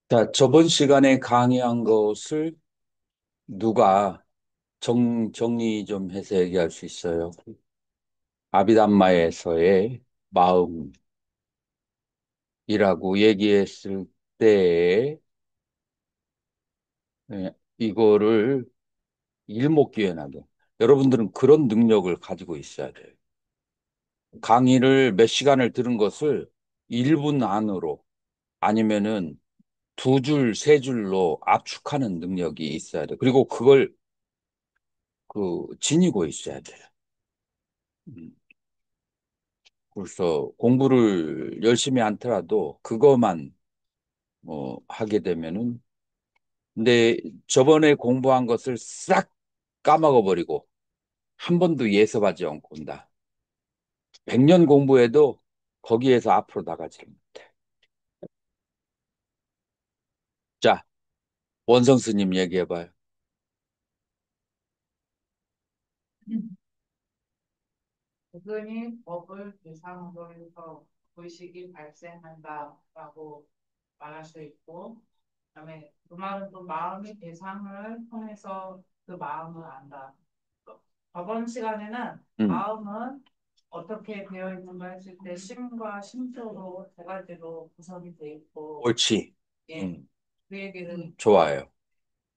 자, 저번 시간에 강의한 것을 누가 정리 좀 해서 얘기할 수 있어요? 아비담마에서의 마음이라고 얘기했을 때, 이거를 일목요연하게. 여러분들은 그런 능력을 가지고 있어야 돼요. 강의를 몇 시간을 들은 것을 1분 안으로 아니면은 두 줄, 세 줄로 압축하는 능력이 있어야 돼요. 그리고 그걸 지니고 있어야 돼요. 음. 그래서 공부를 열심히 않더라도 그것만 하게 되면은 근데 저번에 공부한 것을 싹 까먹어 버리고 한 번도 예습하지 않고 온다. 100년 공부해도 거기에서 앞으로 나가지 못해. 자, 원성 스님 얘기해 봐요. 은근히 법을 대상으로 해서 의식이 발생한다라고 말할 수 있고, 그다음에 그 말은 또 마음의 대상을 통해서 그 마음을 안다. 저번 시간에는 음, 마음은 어떻게 되어 있는가 했을 때 심과 심표로 두 가지로 구성이 되어 있고, 옳지. 예, 그 얘기를 좋아요.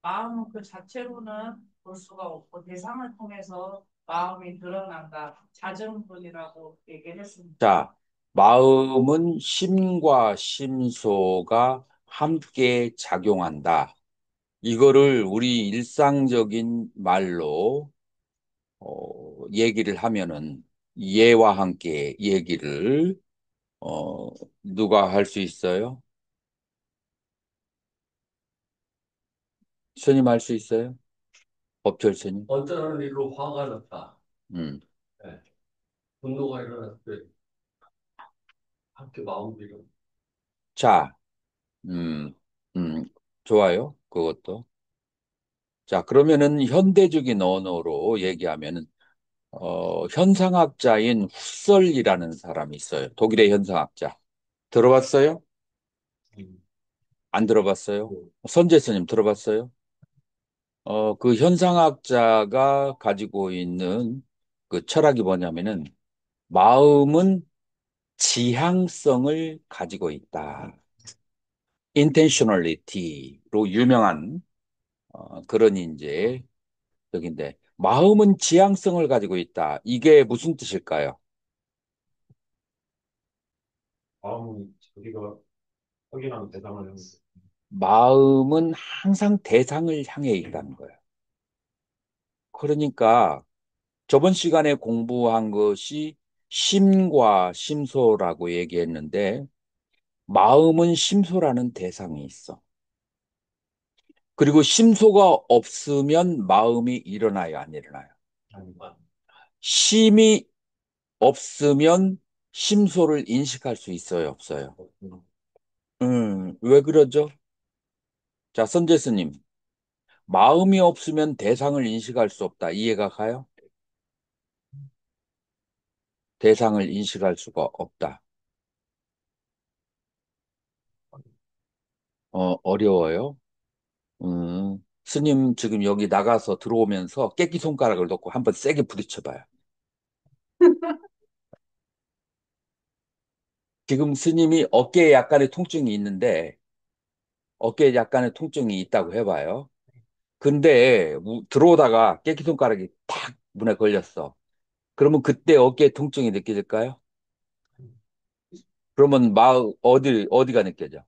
마음은 그 자체로는 볼 수가 없고 대상을 통해서 마음이 드러난다. 자정분이라고 얘기를 했습니다. 자, 마음은 심과 심소가 함께 작용한다. 이거를 우리 일상적인 말로 얘기를 하면은 예와 함께 얘기를 누가 할 수 있어요? 스님 할 수 있어요? 법철 스님? 어쩌는 일로 화가 났다. 음. 예. 분노가 일어났을 때 함께 마음들이 자, 음, 음, 좋아요. 그것도. 자, 그러면은 현대적인 언어로 얘기하면은 현상학자인 후설이라는 사람이 있어요. 독일의 현상학자. 들어봤어요? 음, 안 들어봤어요? 뭐, 선재 스님 들어봤어요? 그 현상학자가 가지고 있는 그 철학이 뭐냐면은 마음은 지향성을 가지고 있다. intentionality로 유명한 그런 이제 여긴데 마음은 지향성을 가지고 있다. 이게 무슨 뜻일까요? 마음은 자기가 확인하는 대상을 하는 마음은 항상 대상을 향해 있다는 거예요. 그러니까 저번 시간에 공부한 것이 심과 심소라고 얘기했는데 마음은 심소라는 대상이 있어. 그리고 심소가 없으면 마음이 일어나요, 안 일어나요? 아닌가. 심이 없으면 심소를 인식할 수 있어요, 없어요? 왜 그러죠? 자, 선재 스님, 마음이 없으면 대상을 인식할 수 없다. 이해가 가요? 대상을 인식할 수가 없다. 어려워요? 스님 지금 여기 나가서 들어오면서 깨끼 손가락을 놓고 한번 세게 부딪혀봐요. 지금 스님이 어깨에 약간의 통증이 있는데 어깨에 약간의 통증이 있다고 해봐요. 근데 들어오다가 깨끼 손가락이 탁 문에 걸렸어. 그러면 그때 어깨에 통증이 느껴질까요? 그러면 어디가 느껴져?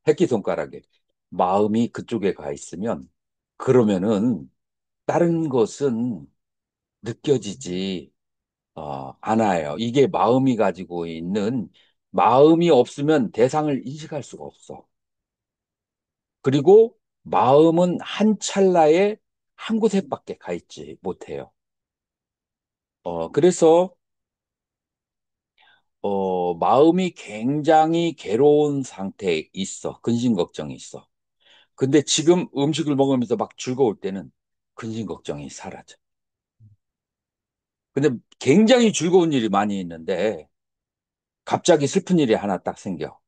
새끼손가락에. 마음이 그쪽에 가 있으면 그러면은 다른 것은 느껴지지 않아요. 이게 마음이 가지고 있는 마음이 없으면 대상을 인식할 수가 없어. 그리고 마음은 한 찰나에 한 곳에밖에 가 있지 못해요. 그래서 마음이 굉장히 괴로운 상태에 있어. 근심 걱정이 있어. 근데 지금 음식을 먹으면서 막 즐거울 때는 근심 걱정이 사라져. 근데 굉장히 즐거운 일이 많이 있는데 갑자기 슬픈 일이 하나 딱 생겨.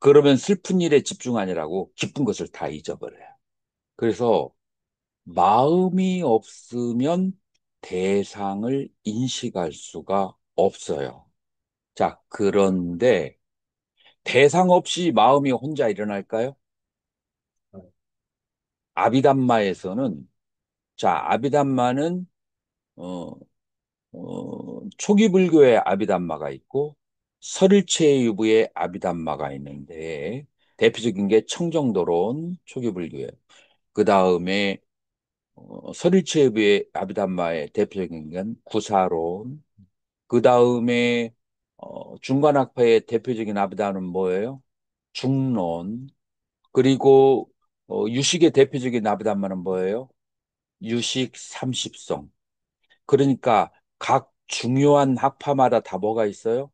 그러면 슬픈 일에 집중하느라고 기쁜 것을 다 잊어버려요. 그래서 마음이 없으면 대상을 인식할 수가 없어요. 자, 그런데 대상 없이 마음이 혼자 일어날까요? 아비담마에서는, 자, 아비담마는 어, 초기 불교의 아비담마가 있고 설일체 유부의 아비담마가 있는데 대표적인 게 청정도론 초기 불교예요. 그 다음에 설일체 유부의 아비담마의 대표적인 건 구사론. 그 다음에 중간학파의 대표적인 아비담은 뭐예요? 중론. 그리고 유식의 대표적인 아비담마는 뭐예요? 유식 삼십성. 그러니까 각 중요한 학파마다 다 뭐가 있어요?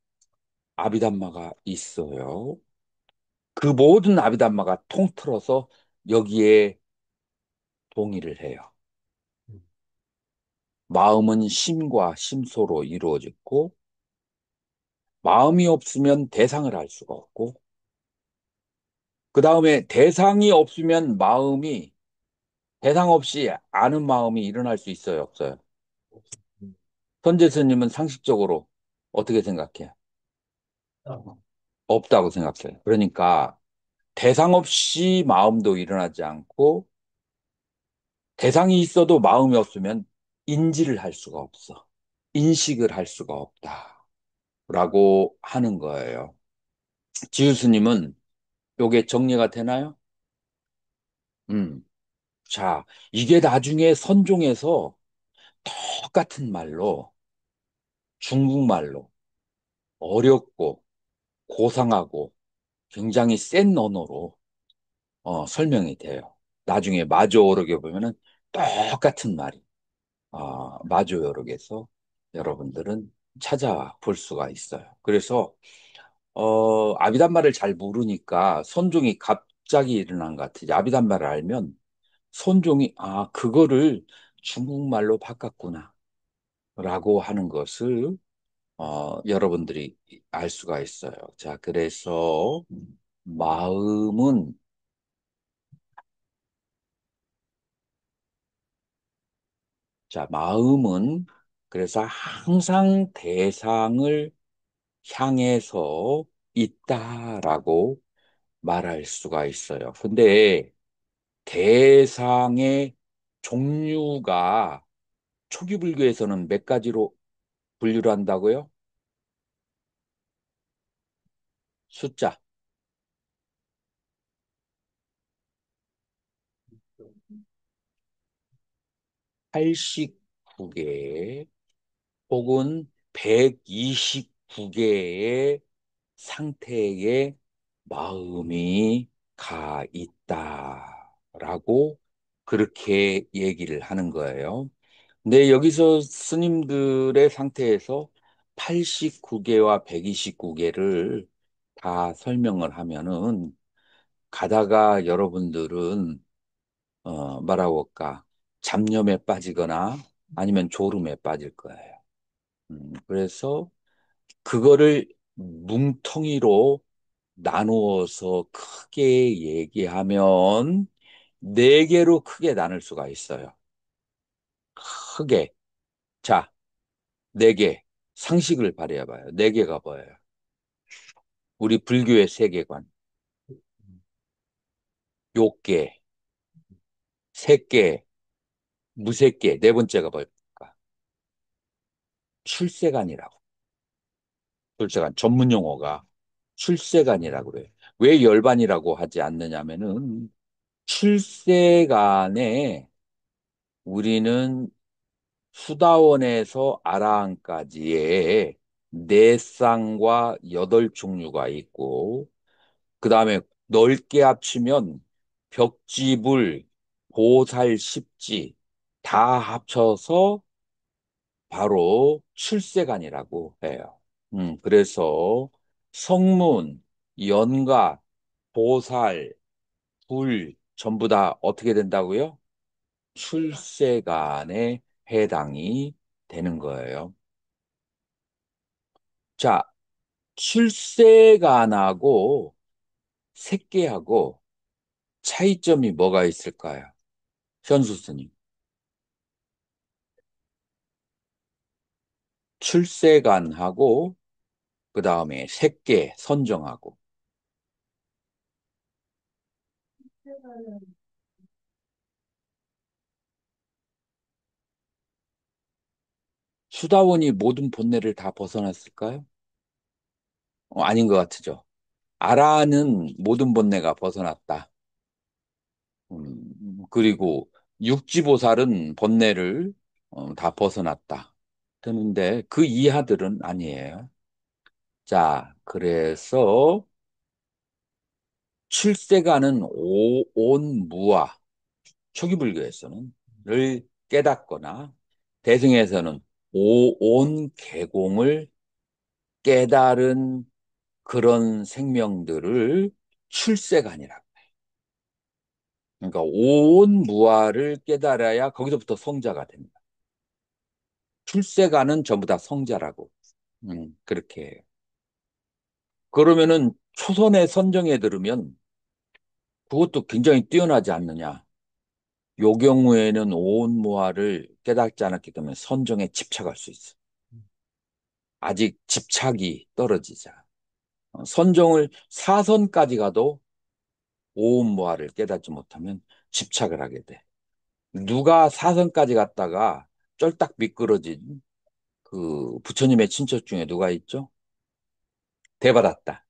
아비담마가 있어요. 그 모든 아비담마가 통틀어서 여기에 동의를 해요. 마음은 심과 심소로 이루어졌고, 마음이 없으면 대상을 알 수가 없고, 그 다음에 대상이 없으면 마음이, 대상 없이 아는 마음이 일어날 수 있어요, 없어요? 선재 스님은 상식적으로 어떻게 생각해요? 없다고 생각해요. 그러니까 대상 없이 마음도 일어나지 않고 대상이 있어도 마음이 없으면 인지를 할 수가 없어. 인식을 할 수가 없다라고 하는 거예요. 지유스님은 요게 정리가 되나요? 음. 자, 이게 나중에 선종에서 똑같은 말로 중국말로 어렵고 고상하고 굉장히 센 언어로 설명이 돼요. 나중에 마조오록에 보면은 똑같은 말이 마조요록에서 여러분들은 찾아볼 수가 있어요. 그래서 아비담말을 잘 모르니까 손종이 갑자기 일어난 것 같아요. 아비담말을 알면 손종이 그거를 중국말로 바꿨구나 라고 하는 것을 여러분들이 알 수가 있어요. 자, 그래서 마음은 마음은 그래서 항상 대상을 향해서 있다라고 말할 수가 있어요. 근데 대상의 종류가 초기 불교에서는 몇 가지로 분류를 한다고요? 숫자 89개 혹은 129개의 상태에 마음이 가 있다라고 그렇게 얘기를 하는 거예요. 근데 여기서 스님들의 상태에서 89개와 129개를 다 설명을 하면은 가다가 여러분들은 뭐라고 할까 잡념에 빠지거나 아니면 졸음에 빠질 거예요. 그래서 그거를 뭉텅이로 나누어서 크게 얘기하면 네 개로 크게 나눌 수가 있어요. 크게. 자, 네 개. 상식을 발휘해봐요. 네 개가 뭐예요? 우리 불교의 세계관. 욕계, 색계, 무색계. 네 번째가 뭘까? 출세관이라고. 출세관. 전문 용어가 출세관이라고 그래요. 왜 열반이라고 하지 않느냐면은 출세관에 우리는 수다원에서 아라한까지의 네 쌍과 여덟 종류가 있고, 그 다음에 넓게 합치면 벽지불, 보살, 십지 다 합쳐서 바로 출세관이라고 해요. 그래서 성문, 연가, 보살, 불 전부 다 어떻게 된다고요? 출세관에 해당이 되는 거예요. 자, 출세관하고 새끼하고 차이점이 뭐가 있을까요? 현수 스님. 출세관하고 그 다음에 새끼 선정하고. 수다원이 모든 본래를 다 벗어났을까요? 아닌 것 같죠. 아라는 모든 본래가 벗어났다. 그리고 육지보살은 본래를 다 벗어났다. 되는데 그 이하들은 아니에요. 자, 그래서 출세가는 오온무아, 초기불교에서는 를 깨닫거나 대승에서는 오온개공을 깨달은 그런 생명들을 출세간이라고. 그러니까 오온무아를 깨달아야 거기서부터 성자가 됩니다. 출세간은 전부 다 성자라고. 그렇게 해요. 그러면은 초선의 선정에 들으면 그것도 굉장히 뛰어나지 않느냐. 요 경우에는 오온무아를 깨닫지 않았기 때문에 선정에 집착할 수 있어. 아직 집착이 떨어지자. 선정을 사선까지 가도 오온무아를 깨닫지 못하면 집착을 하게 돼. 누가 사선까지 갔다가 쫄딱 미끄러진 그 부처님의 친척 중에 누가 있죠? 대받았다.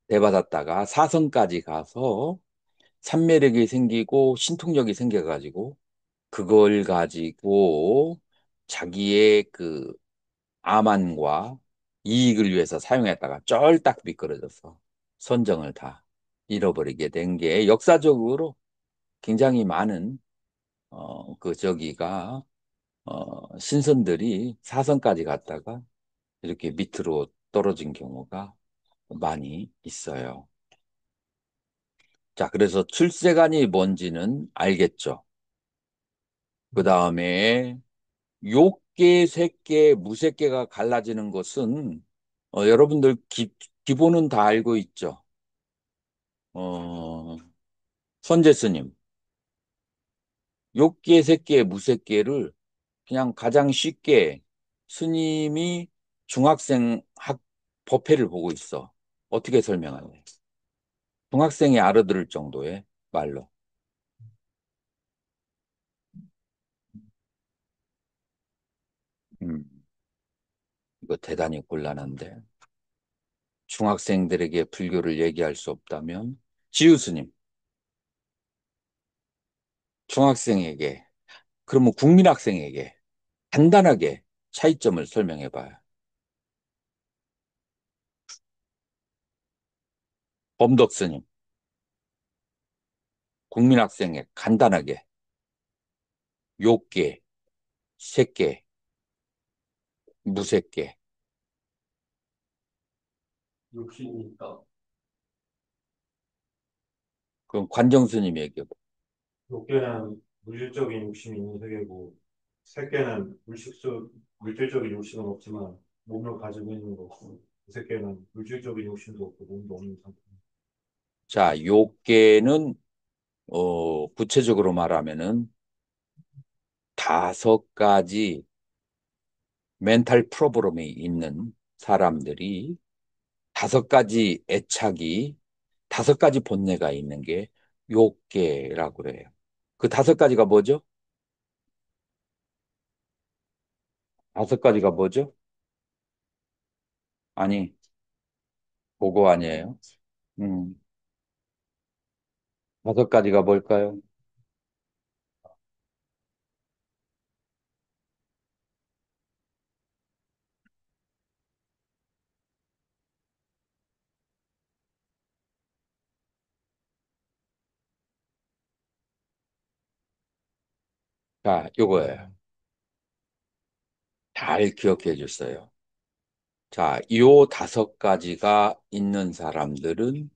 대받았다가 사선까지 가서 삼매력이 생기고 신통력이 생겨가지고 그걸 가지고 자기의 그 암안과 이익을 위해서 사용했다가 쫄딱 미끄러져서 선정을 다 잃어버리게 된 게 역사적으로 굉장히 많은 그 저기가 신선들이 사선까지 갔다가 이렇게 밑으로 떨어진 경우가 많이 있어요. 자, 그래서 출세관이 뭔지는 알겠죠. 그 다음에 욕계, 색계, 무색계가 갈라지는 것은 여러분들 기본은 다 알고 있죠. 어, 선제 스님, 욕계, 색계, 무색계를 그냥 가장 쉽게 스님이 중학생 법회를 보고 있어. 어떻게 설명하냐? 중학생이 알아들을 정도의 말로. 음, 이거 대단히 곤란한데. 중학생들에게 불교를 얘기할 수 없다면 지우 스님, 중학생에게, 그러면 국민학생에게 간단하게 차이점을 설명해 봐요. 범덕 스님, 국민학생에 간단하게 욕계, 색계, 무색계. 욕심이 있다. 그럼 관정 스님 얘기해 봐. 욕계는 물질적인 욕심이 있는 세계고, 색계는 물질적인 욕심은 없지만 몸을 가지고 있는 거고, 색계는 물질적인 욕심도 없고 몸도 없는 상태. 자, 욕계는 구체적으로 말하면은 5가지 멘탈 프로브럼이 있는 사람들이 5가지 애착이 5가지 본뇌가 있는 게 욕계라고 그래요. 그 5가지가 뭐죠? 5가지가 뭐죠? 아니, 그거 아니에요. 음, 5가지가 뭘까요? 자, 요거예요. 잘 기억해 주세요. 자, 요 5가지가 있는 사람들은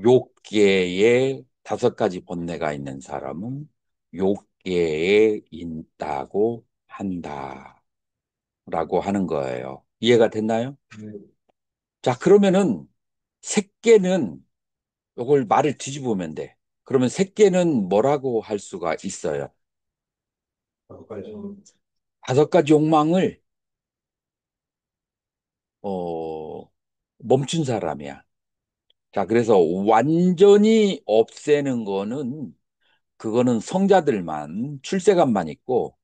욕계에 5가지 본뇌가 있는 사람은 욕계에 있다고 한다라고 하는 거예요. 이해가 됐나요? 네. 자, 그러면은 색계는 요걸 말을 뒤집으면 돼. 그러면 새끼는 뭐라고 할 수가 있어요? 다섯 가지 정도. 다섯 가지 욕망을 어, 멈춘 사람이야. 자, 그래서 완전히 없애는 거는 그거는 성자들만 출세관만 있고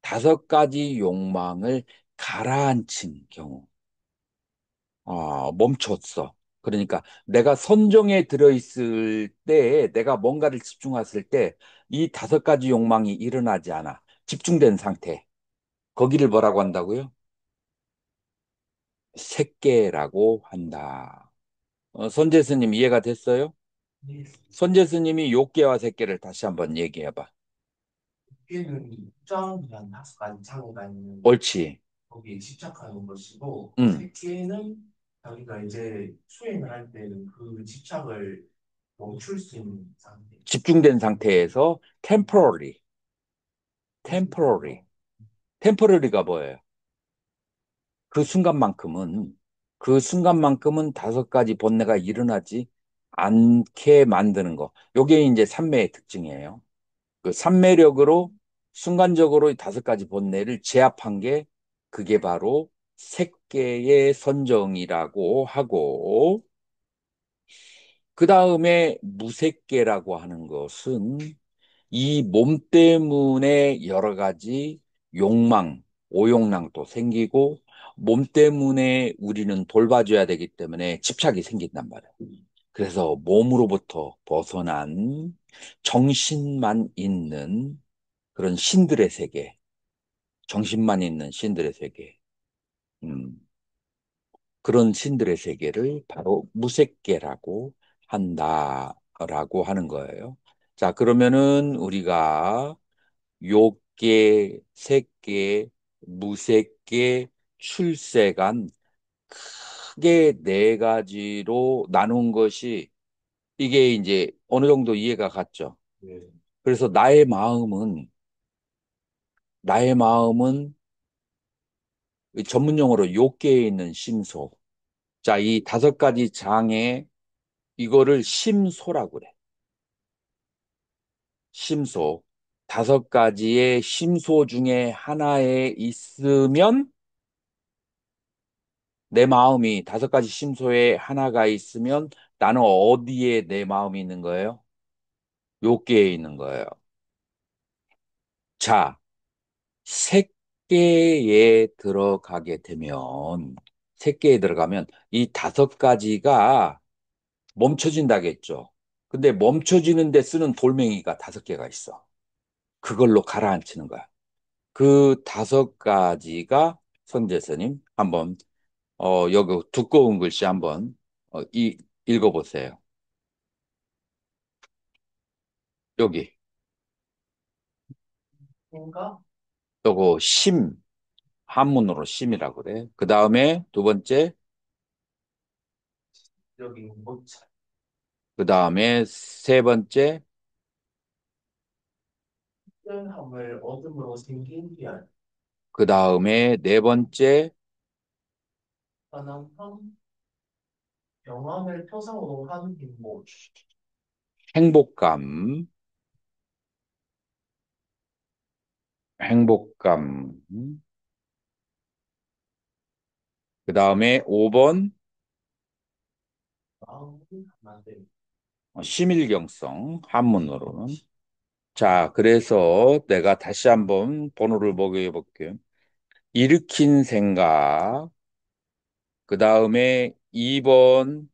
다섯 가지 욕망을 가라앉힌 경우, 멈췄어. 그러니까 내가 선정에 들어있을 때, 내가 뭔가를 집중했을 때, 이 다섯 가지 욕망이 일어나지 않아. 집중된 상태. 거기를 뭐라고 한다고요? 색계라고 한다. 선재 스님 이해가 됐어요? 이 선재 스님이 욕계와 색계를 다시 한번 얘기해봐. 는 입장이란 다섯 가지 장애가 있는 옳지. 거기에 집착하는 것이고 응. 새끼는 자기가 이제 수행을 할 때는 그 집착을 멈출 수 있는 상태. 집중된 상태에서 temporary. temporary가 뭐예요? 그 순간만큼은, 그 순간만큼은 다섯 가지 번뇌가 일어나지 않게 만드는 거. 요게 이제 삼매의 특징이에요. 그 삼매력으로 순간적으로 이 다섯 가지 번뇌를 제압한 게 그게 바로 색계의 선정이라고 하고, 그 다음에 무색계라고 하는 것은 이 몸 때문에 여러 가지 욕망, 오욕랑도 생기고 몸 때문에 우리는 돌봐줘야 되기 때문에 집착이 생긴단 말이에요. 그래서 몸으로부터 벗어난 정신만 있는 그런 신들의 세계, 정신만 있는 신들의 세계, 음, 그런 신들의 세계를 바로 무색계라고 한다라고 하는 거예요. 자, 그러면은 우리가 욕계, 색계, 무색계, 출세간 크게 네 가지로 나눈 것이 이게 이제 어느 정도 이해가 갔죠. 네. 그래서 나의 마음은 전문 용어로 욕계에 있는 심소. 자, 이 다섯 가지 장에 이거를 심소라고 그래. 심소. 다섯 가지의 심소 중에 하나에 있으면 내 마음이 다섯 가지 심소에 하나가 있으면 나는 어디에 내 마음이 있는 거예요? 요계에 있는 거예요. 자, 색계에 들어가게 되면, 색계에 들어가면 이 다섯 가지가 멈춰진다겠죠. 근데 멈춰지는 데 쓰는 돌멩이가 다섯 개가 있어. 그걸로 가라앉히는 거야. 그 다섯 가지가 선제스님 한번 여기 두꺼운 글씨 한번 읽어보세요. 여기 생각, 요거 한문으로 심이라고 그래. 그 다음에 두 번째, 여기 모차, 그 다음에 세 번째, 특별함을 얻음으로 생긴 위안, 그 다음에 네 번째, 편안함, 영함을 표상으로 하는 행복, 행복감, 행복감. 그 다음에 5번, 마음이 만들, 심일경성, 한문으로는. 자, 그래서 내가 다시 한번 번호를 먹여 볼게요. 일으킨 생각, 그 다음에 2번,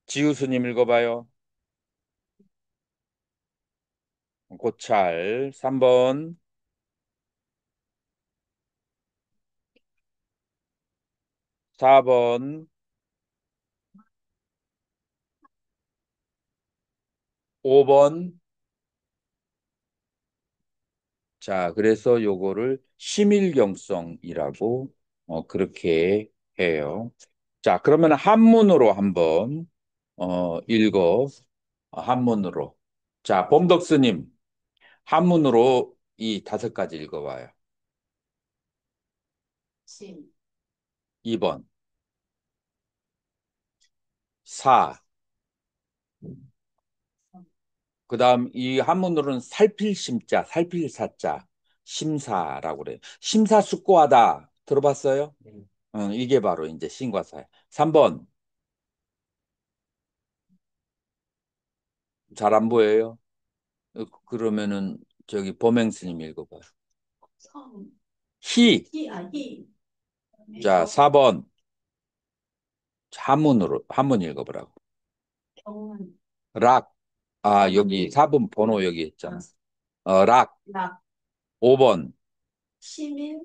지우스님 읽어봐요. 고찰, 3번, 4번, 5번. 자, 그래서 요거를 심일경성이라고 그렇게 해요. 자, 그러면 한문으로 한번 읽어. 한문으로. 자, 범덕스님, 한문으로 이 다섯 가지 읽어봐요. 심, 2번, 4, 그다음 이 한문으로는 살필 심자, 살필 사자, 심사라고 그래요. 심사숙고하다 들어봤어요? 네. 이게 바로 이제 신과사야. 3번 잘 안 보여요? 그러면은 저기 범행 스님 읽어봐요. 성, 희. 희. 자, 4번 한문으로 한문 읽어보라고. 경은, 락. 아, 여기 4번 번호 여기 있잖아. 락. 락, 5번. 시민,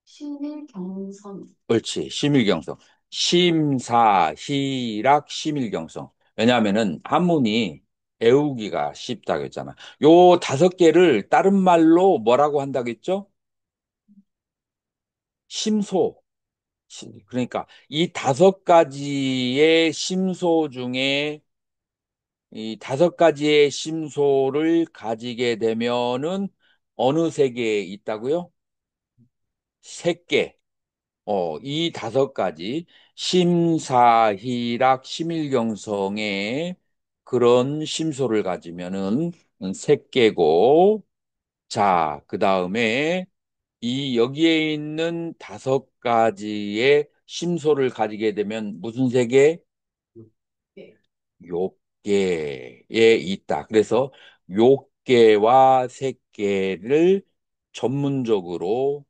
신일경선, 옳지. 심일경성. 심사, 희락, 심일경성. 왜냐하면은 한문이 외우기가 쉽다고 했잖아. 요 5개를 다른 말로 뭐라고 한다고 했죠? 심소. 그러니까 이 5가지의 심소 중에 이 5가지의 심소를 가지게 되면은 어느 세계에 있다고요? 3개. 이 5가지 심사희락 심일경성의 그런 심소를 가지면은 3개고, 자, 그 다음에 이 여기에 있는 5가지의 심소를 가지게 되면 무슨 세계? 네. 욕계에 있다. 그래서 욕계와 색계를 전문용어로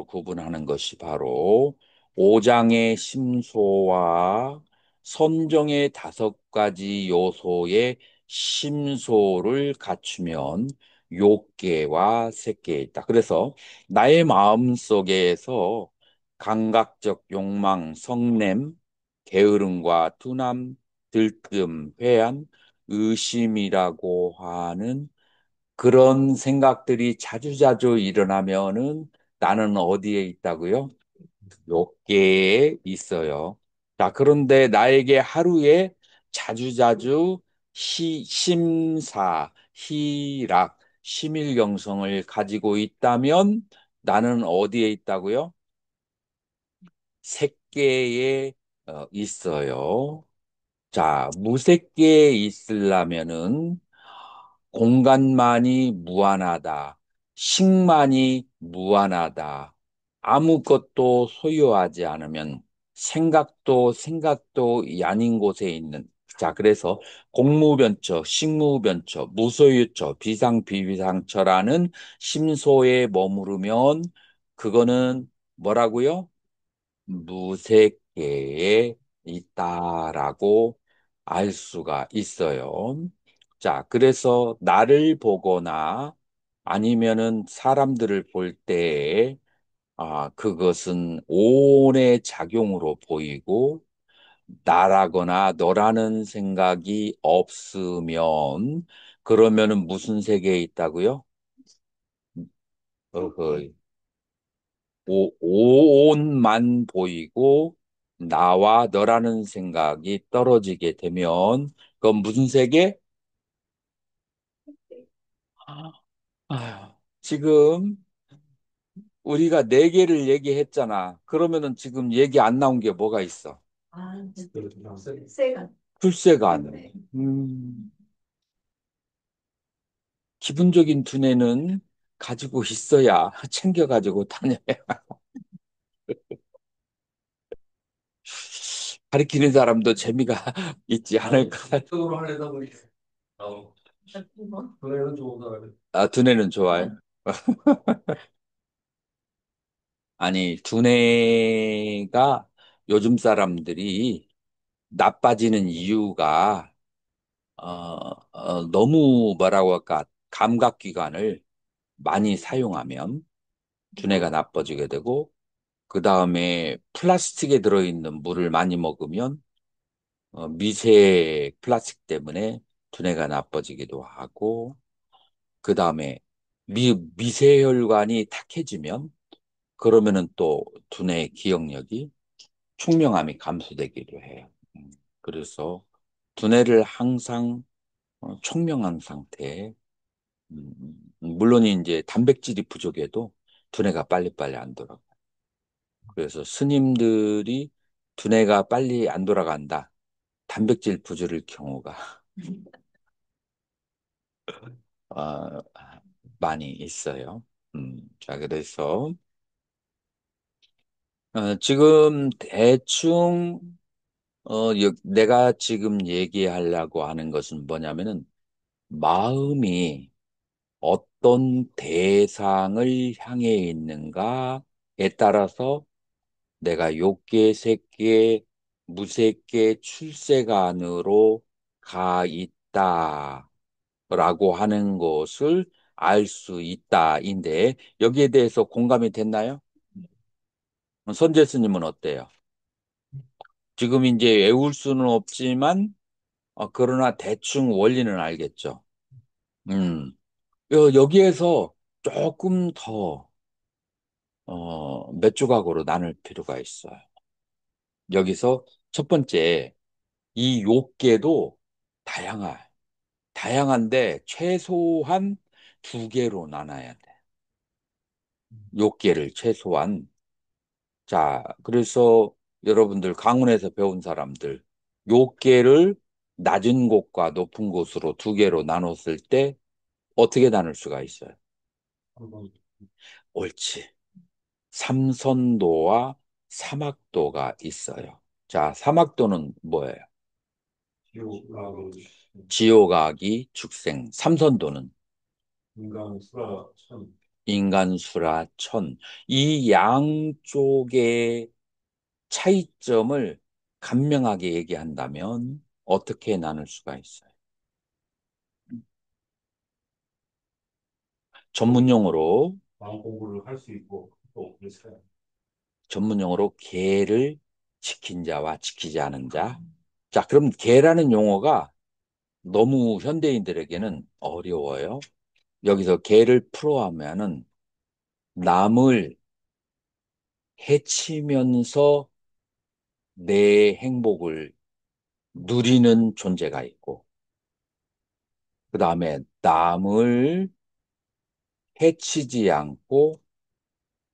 구분하는 것이 바로 오장의 심소와 선정의 5가지 요소의 심소를 갖추면 욕계와 색계에 있다. 그래서 나의 마음 속에서 감각적 욕망, 성냄, 게으름과 둔함, 들뜸, 회한, 의심이라고 하는 그런 생각들이 자주자주 일어나면은 나는 어디에 있다고요? 욕계에 있어요. 자, 그런데 나에게 하루에 자주자주 심사, 희락, 심일경성을 가지고 있다면 나는 어디에 있다고요? 색계에 있어요. 자, 무색계에 있으려면은 공간만이 무한하다. 식만이 무한하다. 아무것도 소유하지 않으면 생각도 아닌 곳에 있는. 자, 그래서 공무변처, 식무변처, 무소유처, 비상비비상처라는 심소에 머무르면 그거는 뭐라고요? 무색계에 있다라고 알 수가 있어요. 자, 그래서 나를 보거나 아니면은 사람들을 볼 때, 그것은 오온의 작용으로 보이고, 나라거나 너라는 생각이 없으면, 그러면은 무슨 세계에 있다고요? 어허, 오온만 보이고 나와 너라는 생각이 떨어지게 되면 그건 무슨 세계? 지금 우리가 4개를 얘기했잖아. 그러면은 지금 얘기 안 나온 게 뭐가 있어? 아, 그렇구나. 세간, 출세관. 네. 기본적인 두뇌는 가지고 있어야 챙겨가지고 다녀야 가르치는 사람도 재미가 있지 않을까? 쪽으로 하려다 보니 뭐, 그래는 좋은 두뇌는 좋아요. 아니, 두뇌가 요즘 사람들이 나빠지는 이유가 너무 뭐라고 할까 감각기관을 많이 사용하면 두뇌가 나빠지게 되고 그 다음에 플라스틱에 들어있는 물을 많이 먹으면 미세 플라스틱 때문에 두뇌가 나빠지기도 하고 그 다음에 미세혈관이 탁해지면 그러면은 또 두뇌 기억력이 총명함이 감소되기도 해요. 그래서 두뇌를 항상 총명한 상태에 물론 이제 단백질이 부족해도 두뇌가 빨리빨리 안 돌아가. 그래서 스님들이 두뇌가 빨리 안 돌아간다. 단백질 부족일 경우가 어, 많이 있어요. 자, 그래서 지금 대충 내가 지금 얘기하려고 하는 것은 뭐냐면은 마음이 어떤 대상을 향해 있는가에 따라서 내가 욕계, 색계, 무색계, 출세간으로 가 있다라고 하는 것을 알 수 있다인데 여기에 대해서 공감이 됐나요? 선재 스님은 어때요? 지금 이제 외울 수는 없지만 그러나 대충 원리는 알겠죠. 음. 여기에서 조금 더 몇 조각으로 나눌 필요가 있어요. 여기서 첫 번째, 이 욕계도 다양해. 다양한데 최소한 두 개로 나눠야 돼. 욕계를 최소한. 자, 그래서 여러분들 강원에서 배운 사람들, 욕계를 낮은 곳과 높은 곳으로 두 개로 나눴을 때 어떻게 나눌 수가 있어요? 한번 옳지. 삼선도와 사막도가 있어요. 자, 사막도는 뭐예요? 기호라고 지옥아기 축생. 삼선도는 인간 수라 천 인간수라 천. 이 양쪽의 차이점을 간명하게 얘기한다면 어떻게 나눌 수가 있어요? 전문용어로, 마음 공부를 할 수 있고 또 그렇어요. 전문용어로 계를 지킨 자와 지키지 않은 자. 자, 그럼 계라는 용어가 너무 현대인들에게는 어려워요. 여기서 계를 풀어하면은 남을 해치면서 내 행복을 누리는 존재가 있고, 그 다음에 남을 해치지 않고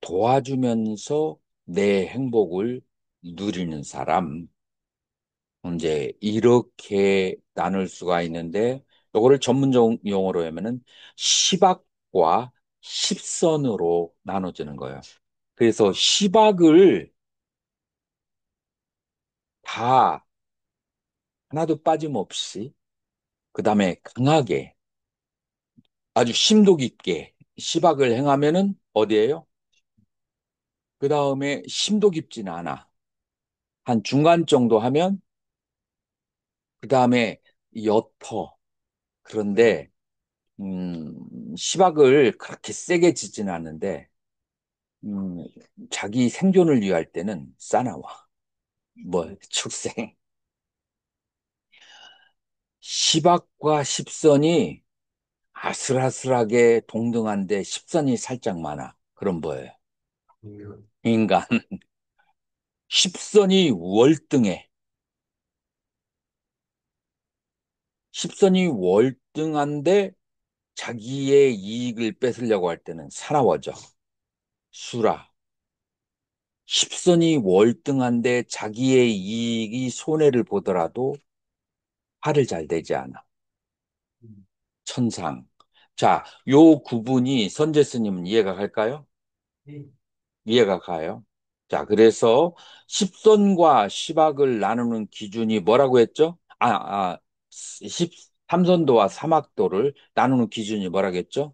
도와주면서 내 행복을 누리는 사람. 이제 이렇게 나눌 수가 있는데, 요거를 전문 용어로 하면은 시박과 십선으로 나눠지는 거예요. 그래서 시박을 다 하나도 빠짐없이, 그 다음에 강하게, 아주 심도 깊게 시박을 행하면은 어디예요? 그 다음에 심도 깊지는 않아. 한 중간 정도 하면 그 다음에 옅어. 그런데 시박을 그렇게 세게 짓지는 않는데 음, 자기 생존을 위할 때는 싸나워. 뭐 축생. 시박과 십선이 아슬아슬하게 동등한데 십선이 살짝 많아. 그럼 뭐예요? 인간 인간. 십선이 월등해. 십선이 월등한데 자기의 이익을 뺏으려고 할 때는 사나워져. 수라. 십선이 월등한데 자기의 이익이 손해를 보더라도 화를 잘 내지 않아. 천상. 자, 요 구분이 선제 스님은 이해가 갈까요? 이해가 가요? 자, 그래서 십선과 시박을 나누는 기준이 뭐라고 했죠? 삼선도와 사막도를 나누는 기준이 뭐라고 했죠?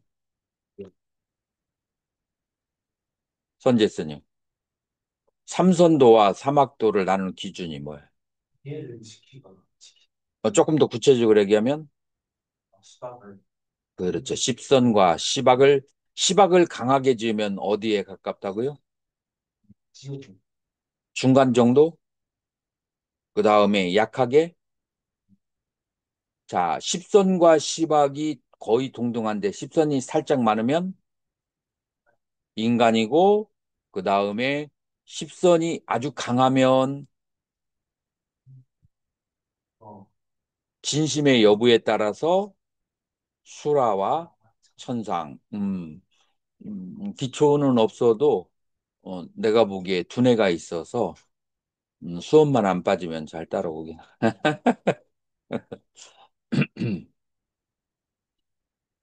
선제 스님. 삼선도와 사막도를 나누는 기준이 뭐예요? 얘를 지키거나 조금 더 구체적으로 얘기하면 수박을 그렇죠. 십선과 시박을 강하게 지으면 어디에 가깝다고요? 지우고 중간 정도? 그 다음에 약하게? 자, 십선과 시박이 거의 동등한데 십선이 살짝 많으면 인간이고, 그 다음에 십선이 아주 강하면 어 진심의 여부에 따라서 수라와 천상. 기초는 없어도 내가 보기에 두뇌가 있어서 수업만 안 빠지면 잘 따라오긴.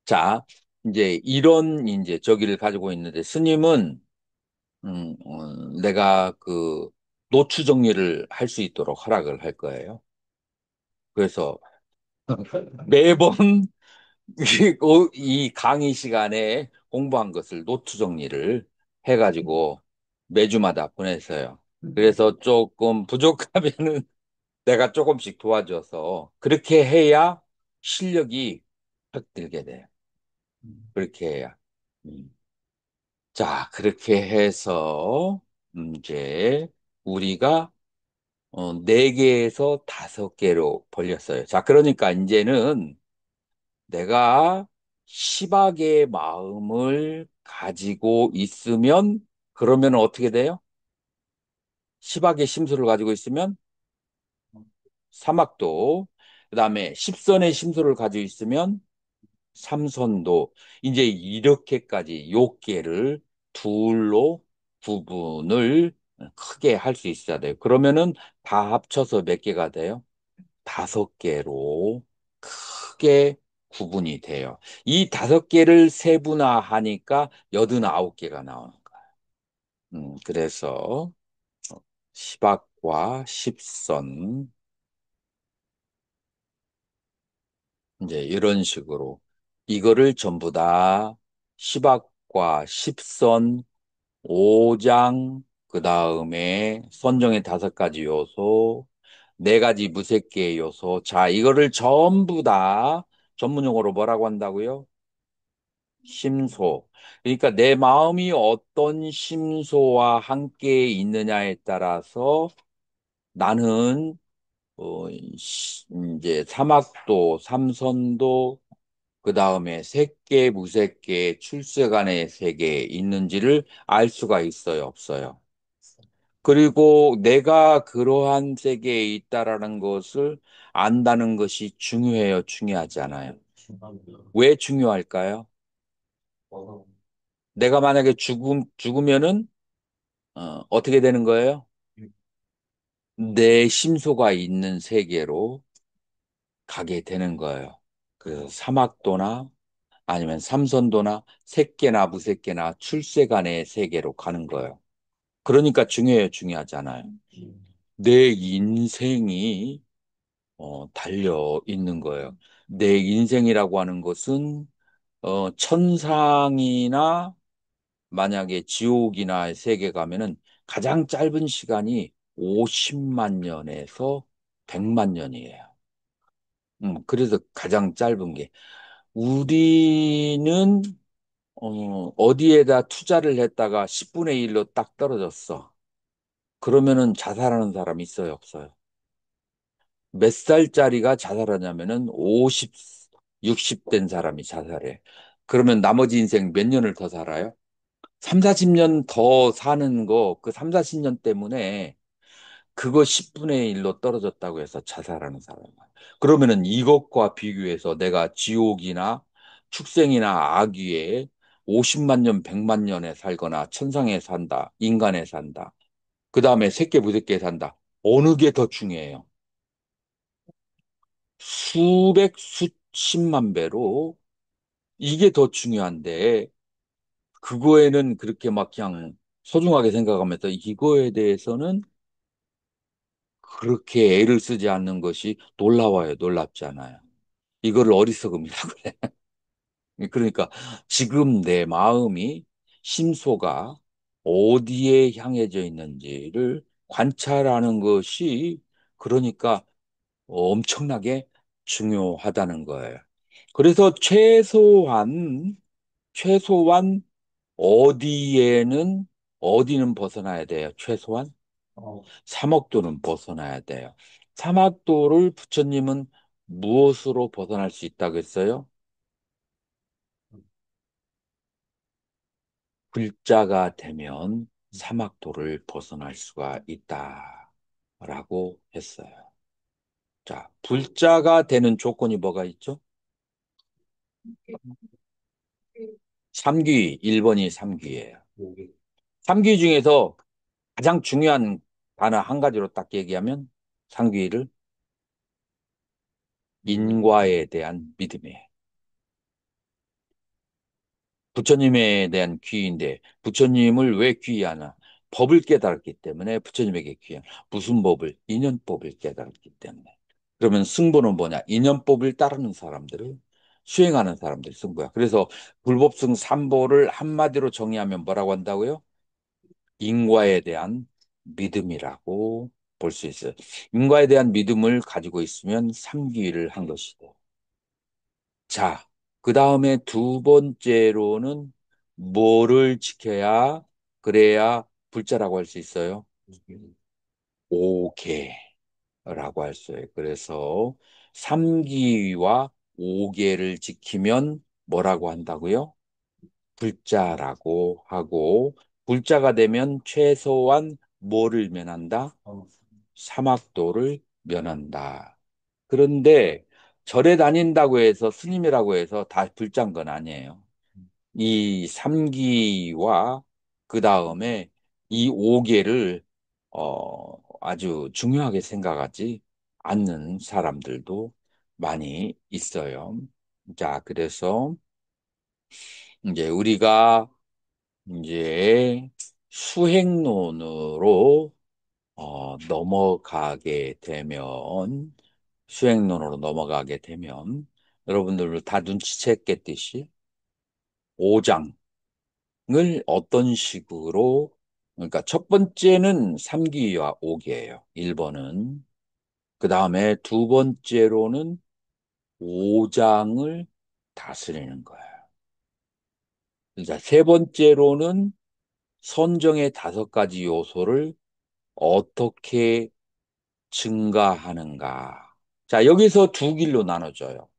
자, 이제 이런 이제 저기를 가지고 있는데 스님은 내가 그 노추 정리를 할 수 있도록 허락을 할 거예요. 그래서 매번 이 강의 시간에 공부한 것을 노트 정리를 해가지고 매주마다 보냈어요. 그래서 조금 부족하면은 내가 조금씩 도와줘서 그렇게 해야 실력이 확 들게 돼요. 그렇게 해야. 음. 자, 그렇게 해서 이제 우리가 네 개에서 다섯 개로 벌렸어요. 자, 그러니까 이제는 내가 시박의 마음을 가지고 있으면 그러면 어떻게 돼요? 시박의 심수를 가지고 있으면 사막도, 그다음에 십선의 심수를 가지고 있으면 삼선도. 이제 이렇게까지 요계를 둘로 구분을 크게 할 수 있어야 돼요. 그러면은 다 합쳐서 몇 개가 돼요? 다섯 개로 크게 구분이 돼요. 이 다섯 개를 세분화하니까 89개가 나오는 거예요. 그래서 시박과 십선, 이제 이런 식으로 이거를 전부 다 시박과 십선, 오장, 그 다음에 선정의 다섯 가지 요소, 네 가지 무색계의 요소. 자, 이거를 전부 다 전문용어로 뭐라고 한다고요? 심소. 그러니까 내 마음이 어떤 심소와 함께 있느냐에 따라서 나는 이제 사막도, 삼선도, 그 다음에 색계, 무색계, 출세간의 세계에 있는지를 알 수가 있어요, 없어요? 그리고 내가 그러한 세계에 있다라는 것을 안다는 것이 중요해요, 중요하지 않아요? 왜 중요할까요? 내가 만약에 죽으면은, 어떻게 되는 거예요? 내 심소가 있는 세계로 가게 되는 거예요. 그 사막도나 아니면 삼선도나 색계나 무색계나 출세간의 세계로 가는 거예요. 그러니까 중요해요, 중요하잖아요. 내 인생이 달려 있는 거예요. 내 인생이라고 하는 것은 천상이나 만약에 지옥이나 세계 가면은 가장 짧은 시간이 50만 년에서 100만 년이에요. 그래서 가장 짧은 게 우리는 어디에다 투자를 했다가 10분의 1로 딱 떨어졌어. 그러면은 자살하는 사람 있어요, 없어요? 몇 살짜리가 자살하냐면은 50, 60 된 사람이 자살해. 그러면 나머지 인생 몇 년을 더 살아요? 3, 40년 더 사는 거, 그 3, 40년 때문에 그거 10분의 1로 떨어졌다고 해서 자살하는 사람. 그러면은 이것과 비교해서 내가 지옥이나 축생이나 악귀에 50만 년, 100만 년에 살거나 천상에 산다, 인간에 산다. 그 다음에 새끼 부새끼에 산다. 어느 게 더 중요해요? 수백, 수십만 배로 이게 더 중요한데 그거에는 그렇게 막 그냥 소중하게 생각하면서 이거에 대해서는 그렇게 애를 쓰지 않는 것이 놀라워요. 놀랍지 않아요. 이거를 어리석음이라고 그래. 그러니까 지금 내 마음이 심소가 어디에 향해져 있는지를 관찰하는 것이 그러니까 엄청나게 중요하다는 거예요. 그래서 최소한 어디에는 어디는 벗어나야 돼요. 최소한 사막도는 벗어나야 돼요. 사막도를 부처님은 무엇으로 벗어날 수 있다고 했어요? 불자가 되면 사막도를 벗어날 수가 있다라고 했어요. 자, 불자가 되는 조건이 뭐가 있죠? 삼귀, 1번이 삼귀예요. 삼귀 중에서 가장 중요한 단어 한 가지로 딱 얘기하면 삼귀를 인과에 대한 믿음이에요. 부처님에 대한 귀의인데 부처님을 왜 귀의하나? 법을 깨달았기 때문에 부처님에게 귀의한 무슨 법을? 인연법을 깨달았기 때문에. 그러면 승부는 뭐냐? 인연법을 따르는 사람들을 수행하는 사람들이 승부야. 그래서 불법승 삼보를 한마디로 정의하면 뭐라고 한다고요? 인과에 대한 믿음이라고 볼 수 있어요. 인과에 대한 믿음을 가지고 있으면 삼귀를 한 것이고. 자, 그 다음에 두 번째로는 뭐를 지켜야 그래야 불자라고 할 수 있어요? 오계라고 할 수 있어요. 그래서 삼기와 오계를 지키면 뭐라고 한다고요? 불자라고 하고 불자가 되면 최소한 뭐를 면한다? 사막도를 면한다. 그런데 절에 다닌다고 해서 스님이라고 해서 다 불자인 건 아니에요. 이 삼기와 그 다음에 이 오계를 아주 중요하게 생각하지 않는 사람들도 많이 있어요. 자, 그래서 이제 우리가 이제 수행론으로 넘어가게 되면 수행론으로 넘어가게 되면 여러분들 다 눈치챘겠듯이 오장을 어떤 식으로 그러니까 첫 번째는 삼기와 오기예요. 1번은. 그 다음에 두 번째로는 오장을 다스리는 거예요. 자, 세 번째로는 선정의 다섯 가지 요소를 어떻게 증가하는가. 자, 여기서 두 길로 나눠져요.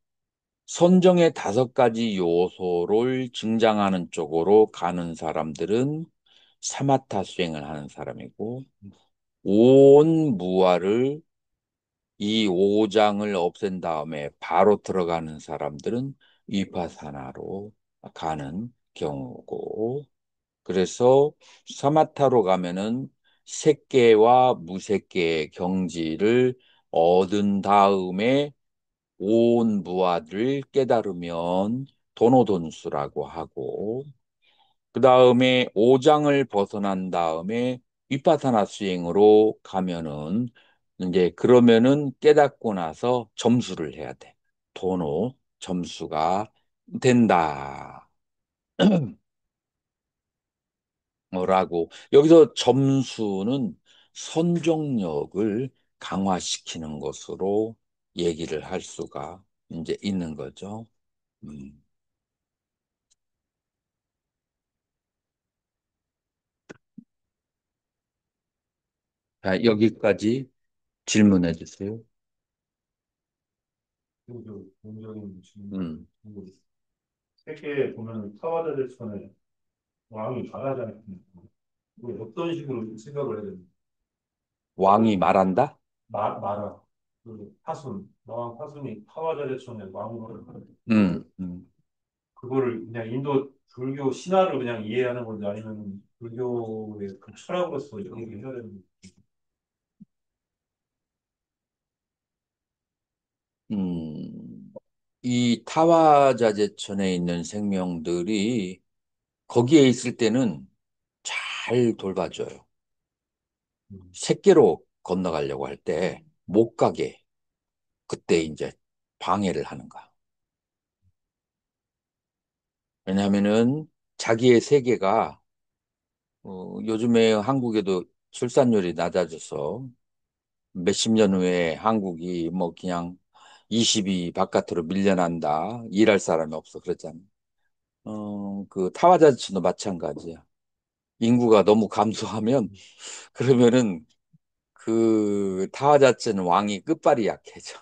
선정의 다섯 가지 요소를 증장하는 쪽으로 가는 사람들은 사마타 수행을 하는 사람이고, 온 무아를 이 오장을 없앤 다음에 바로 들어가는 사람들은 위파사나로 가는 경우고, 그래서 사마타로 가면은 색계와 무색계의 경지를 얻은 다음에 온 무아를 깨달으면 도노돈수라고 하고, 그 다음에 오장을 벗어난 다음에 위파사나 수행으로 가면은 이제 그러면은 깨닫고 나서 점수를 해야 돼. 도노 점수가 된다. 라고. 여기서 점수는 선정력을 강화시키는 것으로 얘기를 할 수가 이제 있는 거죠. 음. 자, 여기까지 질문해 주세요. 그 본적인 질문. 음. 세계에 보면 타와자들 손에 왕이 말하잖아요. 그 어떤 식으로 생각을 해야 되는지. 왕이 말한다? 말아. 그 파순, 왕 파순이 타와자들 손에 왕으로 음, 음. 그거를 그냥 인도 불교 신화를 그냥 이해하는 건지 아니면 불교의 그 철학으로서 얘기해야 되는 음. 이 타와자재천에 있는 생명들이 거기에 있을 때는 잘 돌봐줘요. 건지. 새끼로 건너가려고 할 때 못 가게 그때 이제 방해를 하는 거야. 왜냐하면은 자기의 세계가 요즘에 한국에도 출산율이 낮아져서 몇십 년 후에 한국이 뭐 그냥 20이 바깥으로 밀려난다. 일할 사람이 없어. 그랬잖아. 그 타와자치도 마찬가지야. 인구가 너무 감소하면 그러면은 그 타와자치는 왕이 끝발이 약해져.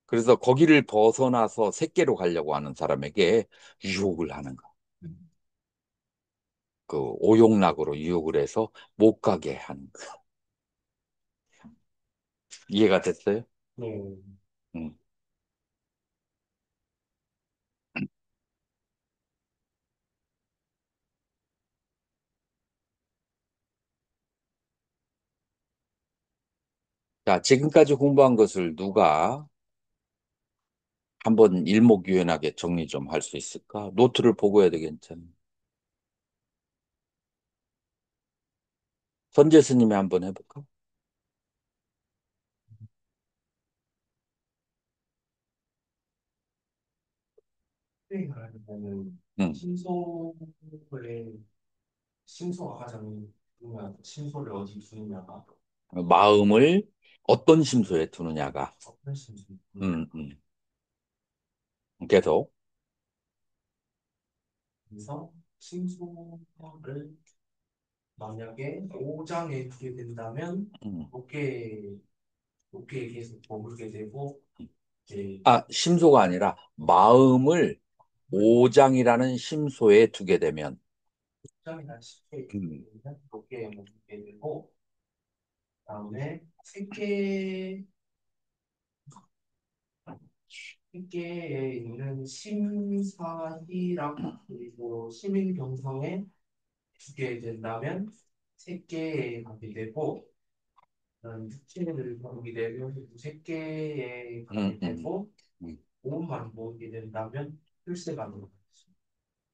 그래서 거기를 벗어나서 새끼로 가려고 하는 사람에게 유혹을 하는 거. 그 오용락으로 유혹을 해서 못 가게 하는 거. 이해가 됐어요? 네. 음. 자, 지금까지 공부한 것을 누가 한번 일목요연하게 정리 좀 할 수 있을까? 노트를 보고 해야 되겠잖아. 선재 스님이 한번 해볼까? 수행을 하려면은 응. 신소가 가장 중요한 신소를 어디 두느냐가 마음을 어떤 심소에 두느냐가. 어떤 신소. 음, 음. 계속. 그래서 신소를 만약에 5장에 두게 된다면 음. 높게 계속 머물게 되고 이제 아, 심소가 아니라 마음을 오장이라는 심소에 두게 되면, 5장이나 10개 음, 되면 높게 머물게 되고 그다음에 색계에 있는 심사희락 그리고 시민경성에 두게 된다면 색계에 가게 되고 육체를 모으게 되면 색계에 음, 가게 음, 되고 음. 오만 모으게 된다면 필세가 되는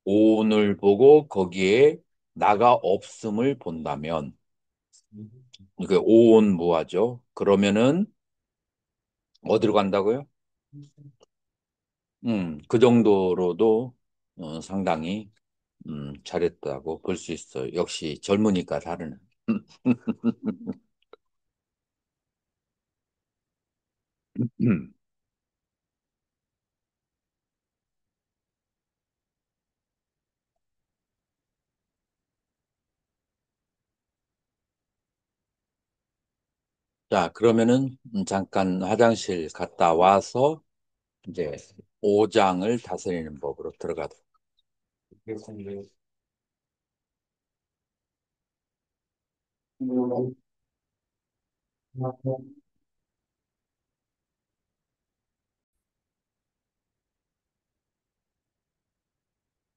오온을 보고 거기에 나가 없음을 본다면, 이게 오온 무하죠. 그러면은 어디로 간다고요? 그 정도로도 상당히 잘했다고 볼 수 있어요. 역시 젊으니까 다르네. 자, 그러면은 잠깐 화장실 갔다 와서 이제 오장을 다스리는 법으로 들어가도록. 거겠습니다.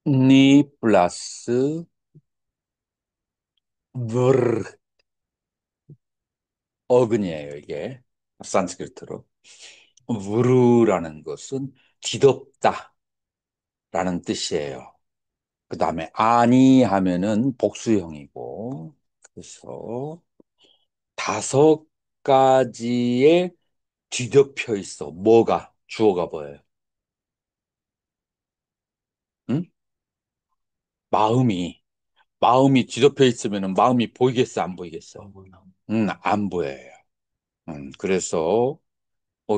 니 플러스 브르 어근이에요, 이게. 산스크리트로. 브르라는 것은 뒤덮다라는 뜻이에요. 그 다음에 아니 하면은 복수형이고, 그래서 다섯 가지에 뒤덮여 있어. 뭐가? 주어가 뭐예요? 응? 마음이. 마음이 뒤덮여 있으면 마음이 보이겠어, 안 보이겠어? 안 보여요. 그래서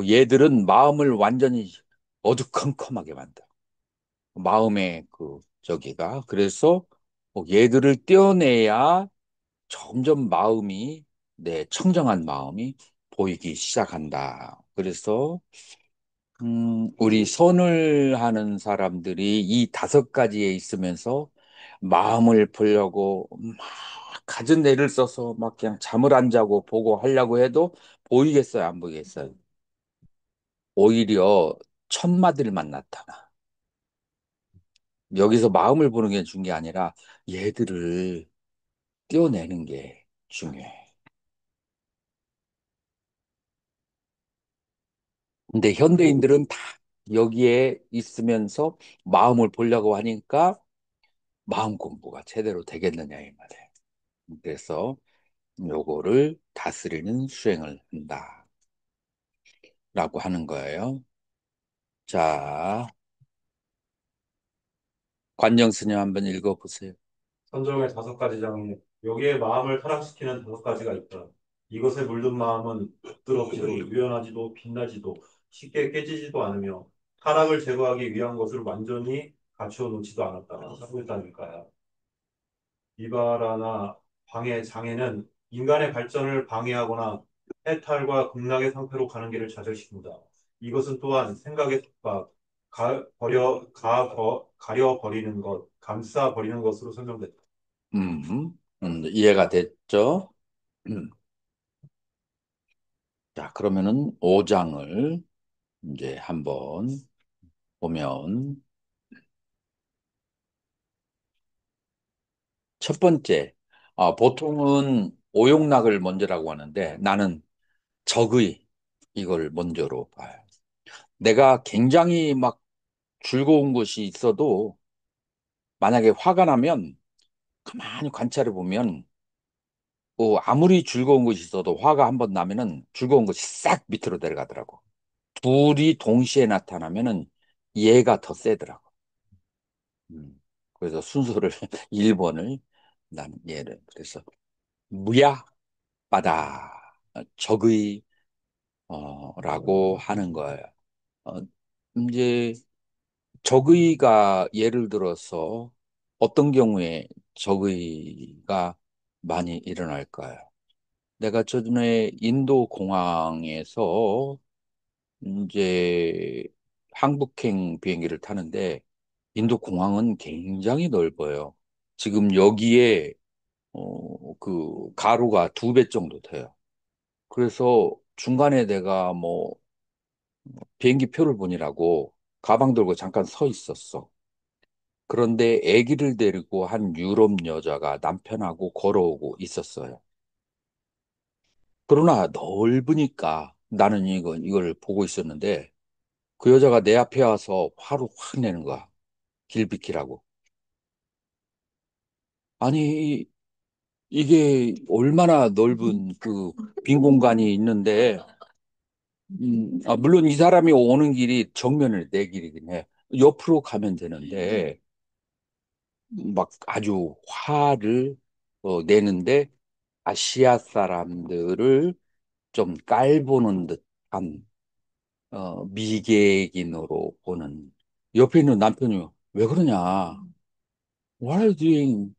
얘들은 마음을 완전히 어두컴컴하게 만들어. 마음의 그 저기가. 그래서 얘들을 떼어내야 점점 마음이 내 청정한 마음이 보이기 시작한다. 그래서 우리 선을 하는 사람들이 이 다섯 가지에 있으면서 마음을 보려고 막 갖은 애를 써서 막 그냥 잠을 안 자고 보고 하려고 해도 보이겠어요? 안 보이겠어요? 오히려 천마들만 나타나. 여기서 마음을 보는 게 중요한 게 아니라 얘들을 떼어내는 게 중요해. 근데 현대인들은 다 여기에 있으면서 마음을 보려고 하니까 마음 공부가 제대로 되겠느냐 이 말이에요. 그래서 요거를 다스리는 수행을 한다라고 하는 거예요. 자, 관정 스님 한번 읽어보세요. 선정의 5가지 장에 여기에 마음을 타락시키는 5가지가 있다. 이것에 물든 마음은 부드럽지도 유연하지도 빛나지도 쉽게 깨지지도 않으며 타락을 제거하기 위한 것을 완전히 갖추어 놓지도 않았다. 하고 있다니까요. 이바라나 방해 장애는 인간의 발전을 방해하거나 해탈과 극락의 상태로 가는 길을 좌절시킨다. 이것은 또한 생각의 속박, 가려 버리는 것, 감싸 버리는 것으로 설명됐다. 이해가 됐죠? 음. 자, 그러면은 5장을 이제 한번 보면 첫 번째, 보통은 오용락을 먼저라고 하는데 나는 적의 이걸 먼저로 봐요. 내가 굉장히 막 즐거운 것이 있어도 만약에 화가 나면 가만히 관찰해 보면 아무리 즐거운 것이 있어도 화가 한번 나면은 즐거운 것이 싹 밑으로 내려가더라고. 둘이 동시에 나타나면은 얘가 더 세더라고. 음. 그래서 순서를 1번을 나는 얘를 그래서 무야 바다 적의 라고 하는 거예요. 어, 이제 적의가 예를 들어서 어떤 경우에 적의가 많이 일어날까요? 내가 전에 인도 공항에서 이제 항복행 비행기를 타는데 인도 공항은 굉장히 넓어요. 지금 여기에 그 가로가 2배 정도 돼요. 그래서 중간에 내가 뭐 비행기 표를 보니라고 가방 들고 잠깐 서 있었어. 그런데 아기를 데리고 한 유럽 여자가 남편하고 걸어오고 있었어요. 그러나 넓으니까 나는 이걸 보고 있었는데 그 여자가 내 앞에 와서 화를 확 내는 거야. 길 비키라고. 아니, 이게 얼마나 넓은 그 빈 공간이 있는데, 물론 이 사람이 오는 길이 정면을 내 길이긴 해. 옆으로 가면 되는데, 막 아주 화를 내는데, 아시아 사람들을 좀 깔보는 듯한 미개인으로 보는 옆에 있는 남편이 왜 그러냐? What are you doing?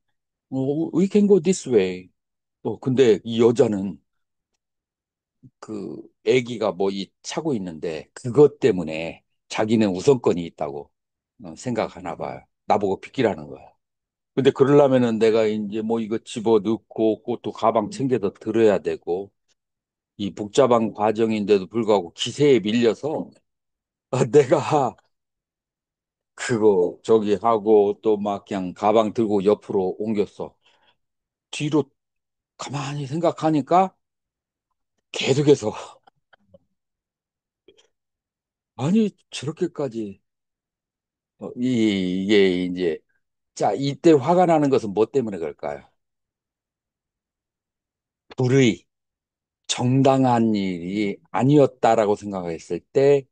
We can go this way. 근데 이 여자는 그 아기가 뭐 이 차고 있는데 그것 때문에 자기는 우선권이 있다고 생각하나 봐요. 나보고 비키라는 거야. 근데 그러려면은 내가 이제 뭐 이거 집어 넣고 그것도 가방 챙겨서 들어야 되고 이 복잡한 과정인데도 불구하고 기세에 밀려서 내가 그거 저기 하고 또 막 그냥 가방 들고 옆으로 옮겼어. 뒤로 가만히 생각하니까 계속해서 아니 저렇게까지 이게 이제 자 이때 화가 나는 것은 뭐 때문에 그럴까요? 불의 정당한 일이 아니었다라고 생각했을 때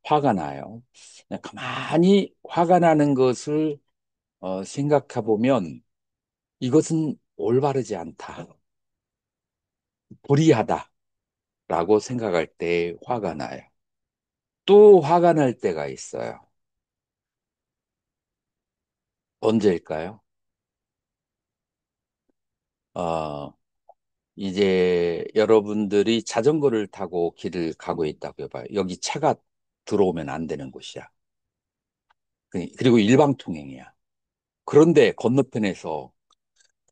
화가 나요. 그냥 가만히 화가 나는 것을 생각해 보면 이것은 올바르지 않다, 불의하다라고 생각할 때 화가 나요. 또 화가 날 때가 있어요. 언제일까요? 어, 이제 여러분들이 자전거를 타고 길을 가고 있다고 해봐요. 여기 차가 들어오면 안 되는 곳이야. 그리고 일방통행이야. 그런데 건너편에서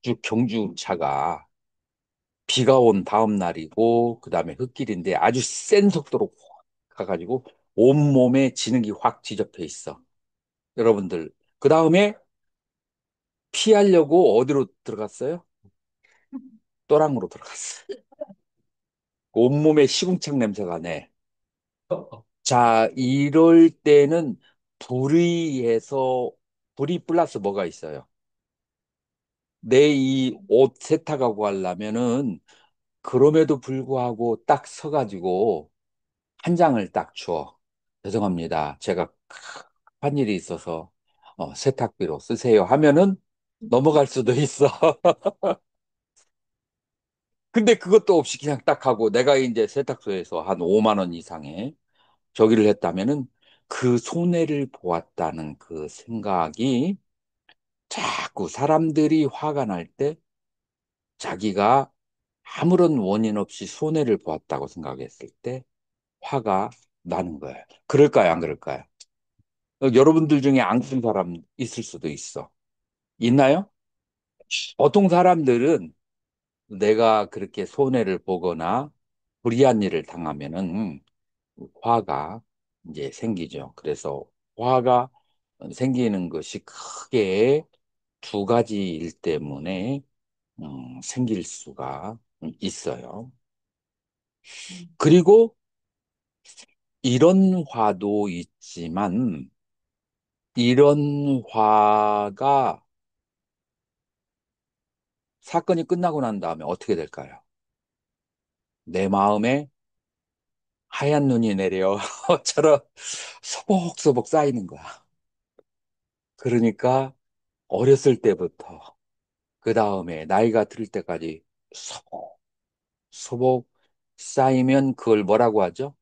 쭉 경주차가 비가 온 다음 날이고, 그 다음에 흙길인데 아주 센 속도로 확 가가지고 온몸에 진흙이 확 뒤덮여 있어. 여러분들, 그 다음에 피하려고 어디로 들어갔어요? 또랑으로 들어갔어. 온몸에 시궁창 냄새가 내. 자, 이럴 때는 불의해서 불의 플러스 뭐가 있어요? 내 이 옷 세탁하고 하려면은 그럼에도 불구하고 딱 서가지고 한 장을 딱 줘. 죄송합니다. 제가 급한 일이 있어서 세탁비로 쓰세요 하면은 넘어갈 수도 있어. 근데 그것도 없이 그냥 딱 하고 내가 이제 세탁소에서 한 5만 원 이상의 저기를 했다면은 그 손해를 보았다는 그 생각이 자꾸 사람들이 화가 날 때 자기가 아무런 원인 없이 손해를 보았다고 생각했을 때 화가 나는 거예요. 그럴까요? 안 그럴까요? 여러분들 중에 안 그런 사람 있을 수도 있어. 있나요? 보통 사람들은 내가 그렇게 손해를 보거나 불이한 일을 당하면은 화가 이제 생기죠. 그래서 화가 생기는 것이 크게 2가지 일 때문에 생길 수가 있어요. 그리고 이런 화도 있지만, 이런 화가 사건이 끝나고 난 다음에 어떻게 될까요? 내 마음에 하얀 눈이 내려 처럼 소복소복 쌓이는 거야. 그러니까 어렸을 때부터 그 다음에 나이가 들 때까지 소복, 소복 쌓이면 그걸 뭐라고 하죠?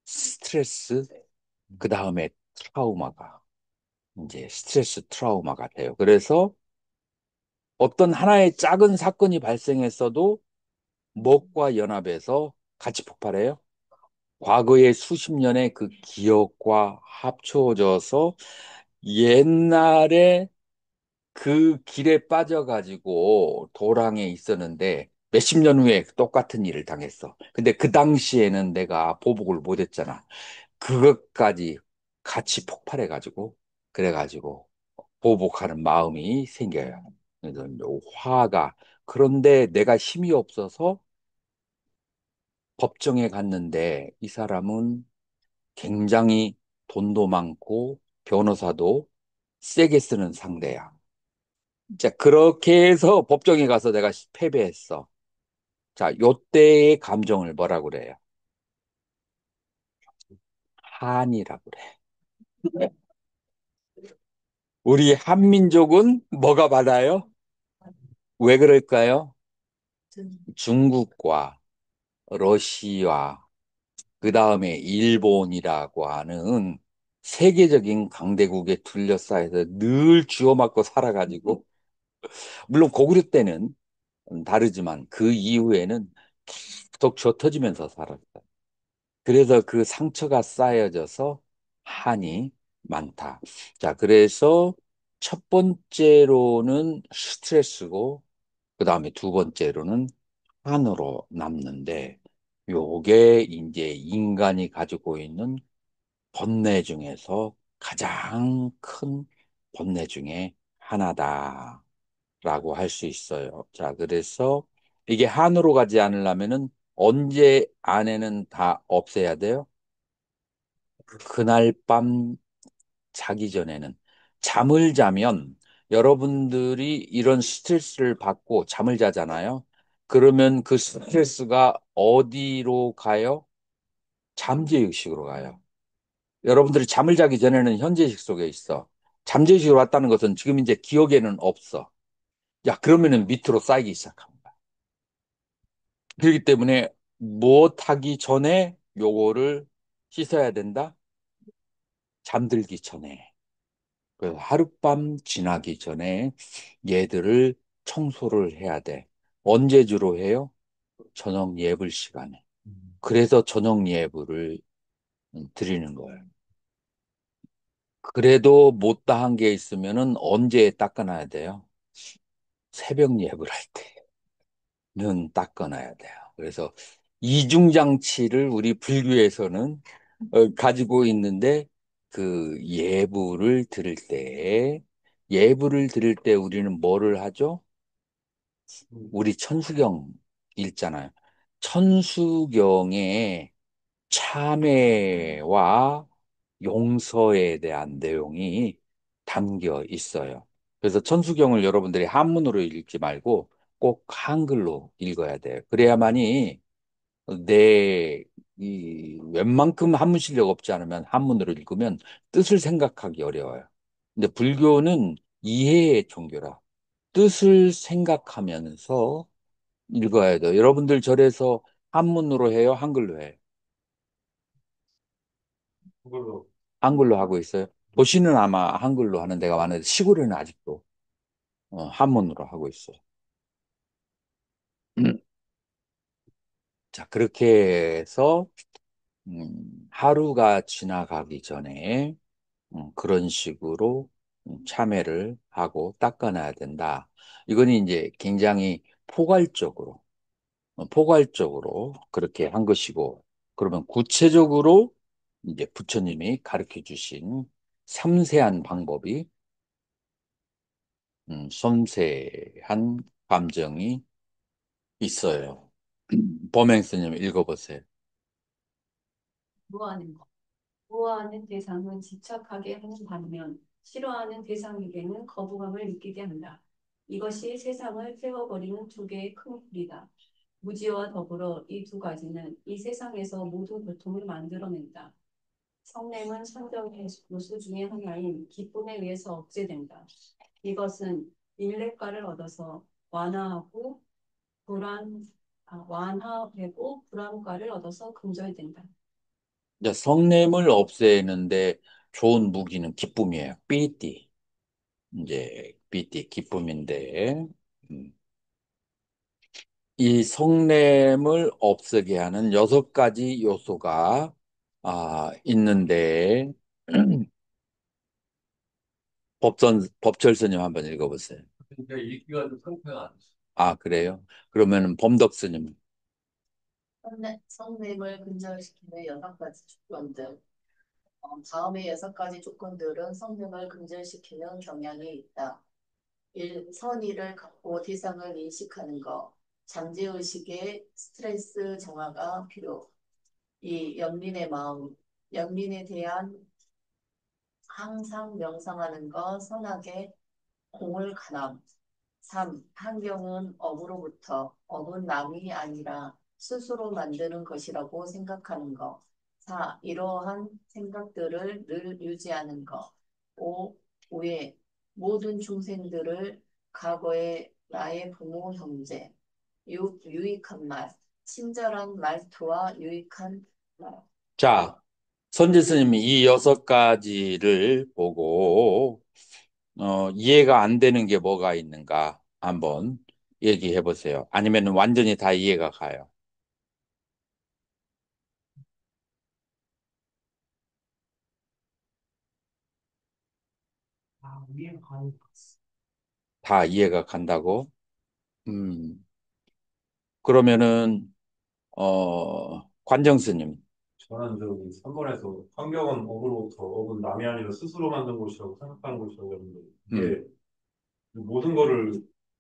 스트레스, 그 다음에 트라우마가, 이제 스트레스 트라우마가 돼요. 그래서 어떤 하나의 작은 사건이 발생했어도 먹과 연합해서 같이 폭발해요. 과거의 수십 년의 그 기억과 합쳐져서 옛날에 그 길에 빠져가지고 도랑에 있었는데 몇십 년 후에 똑같은 일을 당했어. 근데 그 당시에는 내가 보복을 못했잖아. 그것까지 같이 폭발해가지고 그래가지고 보복하는 마음이 생겨요. 그래서 이제 화가 그런데 내가 힘이 없어서 법정에 갔는데 이 사람은 굉장히 돈도 많고 변호사도 세게 쓰는 상대야. 자, 그렇게 해서 법정에 가서 내가 패배했어. 자, 요때의 감정을 뭐라 그래요? 한이라고 그래. 우리 한민족은 뭐가 많아요? 왜 그럴까요? 중국과 러시아, 그 다음에 일본이라고 하는 세계적인 강대국에 둘러싸여서 늘 쥐어맞고 살아가지고, 물론 고구려 때는 다르지만 그 이후에는 계속 쥐어터지면서 살았어요. 그래서 그 상처가 쌓여져서 한이 많다. 자, 그래서 첫 번째로는 스트레스고, 그 다음에 두 번째로는 한으로 남는데, 요게 이제 인간이 가지고 있는 번뇌 중에서 가장 큰 번뇌 중에 하나다라고 할 수 있어요. 자, 그래서 이게 한으로 가지 않으려면은 언제 안에는 다 없애야 돼요? 그날 밤 자기 전에는 잠을 자면 여러분들이 이런 스트레스를 받고 잠을 자잖아요. 그러면 그 스트레스가 어디로 가요? 잠재의식으로 가요. 여러분들이 잠을 자기 전에는 현재의식 속에 있어. 잠재의식으로 왔다는 것은 지금 이제 기억에는 없어. 야, 그러면은 밑으로 쌓이기 시작합니다. 그렇기 때문에 무엇하기 전에 요거를 씻어야 된다? 잠들기 전에. 그래서 하룻밤 지나기 전에 얘들을 청소를 해야 돼. 언제 주로 해요? 저녁 예불 시간에. 그래서 저녁 예불을 드리는 거예요. 그래도 못다한 게 있으면은 언제 닦아놔야 돼요? 새벽 예불 할 때는 닦아놔야 돼요. 그래서 이중장치를 우리 불교에서는 가지고 있는데 그 예불을 드릴 때 우리는 뭐를 하죠? 우리 천수경 읽잖아요. 천수경에 참회와 용서에 대한 내용이 담겨 있어요. 그래서 천수경을 여러분들이 한문으로 읽지 말고 꼭 한글로 읽어야 돼요. 그래야만이 웬만큼 한문 실력 없지 않으면 한문으로 읽으면 뜻을 생각하기 어려워요. 근데 불교는 이해의 종교라 뜻을 생각하면서 읽어야 돼요. 여러분들 절에서 한문으로 해요? 한글로 해요? 그걸로 한글로 하고 있어요. 도시는 아마 한글로 하는 데가 많은데 시골에는 아직도 한문으로 하고 있어요. 자, 그렇게 해서 하루가 지나가기 전에 그런 식으로 참회를 하고 닦아놔야 된다. 이거는 이제 굉장히 포괄적으로 그렇게 한 것이고, 그러면 구체적으로 이제 부처님이 가르쳐 주신 섬세한 방법이, 섬세한 감정이 있어요. 범행 스님 읽어보세요. 좋아하는 것. 좋아하는 대상은 집착하게 하는 반면 싫어하는 대상에게는 거부감을 느끼게 한다. 이것이 세상을 태워버리는 두 개의 큰 불이다. 무지와 더불어 이 두 가지는 이 세상에서 모든 고통을 만들어낸다. 성냄은 선정의 요소 중에 하나인 기쁨에 의해서 억제된다. 이것은 일례가를 얻어서 완화되고 불안과를 얻어서 근절된다. 이제 성냄을 없애는데 좋은 무기는 기쁨이에요. 삐띠. 이제 삐띠 기쁨인데 음, 이 성냄을 없애게 하는 6가지 요소가 있는데 법철스님 한번 읽어보세요. 그러니까 읽기가 좀 상태가 안 좋아. 그래요? 그러면 범덕스님. 성냄을 근절시키는 6가지 조건들. 다음의 6가지 조건들은 성냄을 근절시키는 경향이 있다. 1. 선의를 갖고 대상을 인식하는 것. 잠재의식의 스트레스 정화가 필요. 2. 연민의 마음. 연민에 대한 항상 명상하는 것, 선하게 공을 가남. 3. 환경은 업으로부터, 업은 남이 아니라 스스로 만드는 것이라고 생각하는 것. 4. 이러한 생각들을 늘 유지하는 것. 5. 오해. 모든 중생들을 과거의 나의 부모, 형제. 6. 유익한 말. 친절한 말투와 유익한 말. 자, 선지스님이 이 6가지를 보고 이해가 안 되는 게 뭐가 있는가 한번 얘기해 보세요. 아니면 완전히 다 이해가 가요. 이해가 가는 것 같습니다. 다 이해가 간다고? 음, 그러면은 관정스님. 저는 저기 3번에서 환경은 업으로부터, 업은 남이 아니라 스스로 만든 것이라고 생각하는 것이라고 했는데, 음, 이게 모든 거를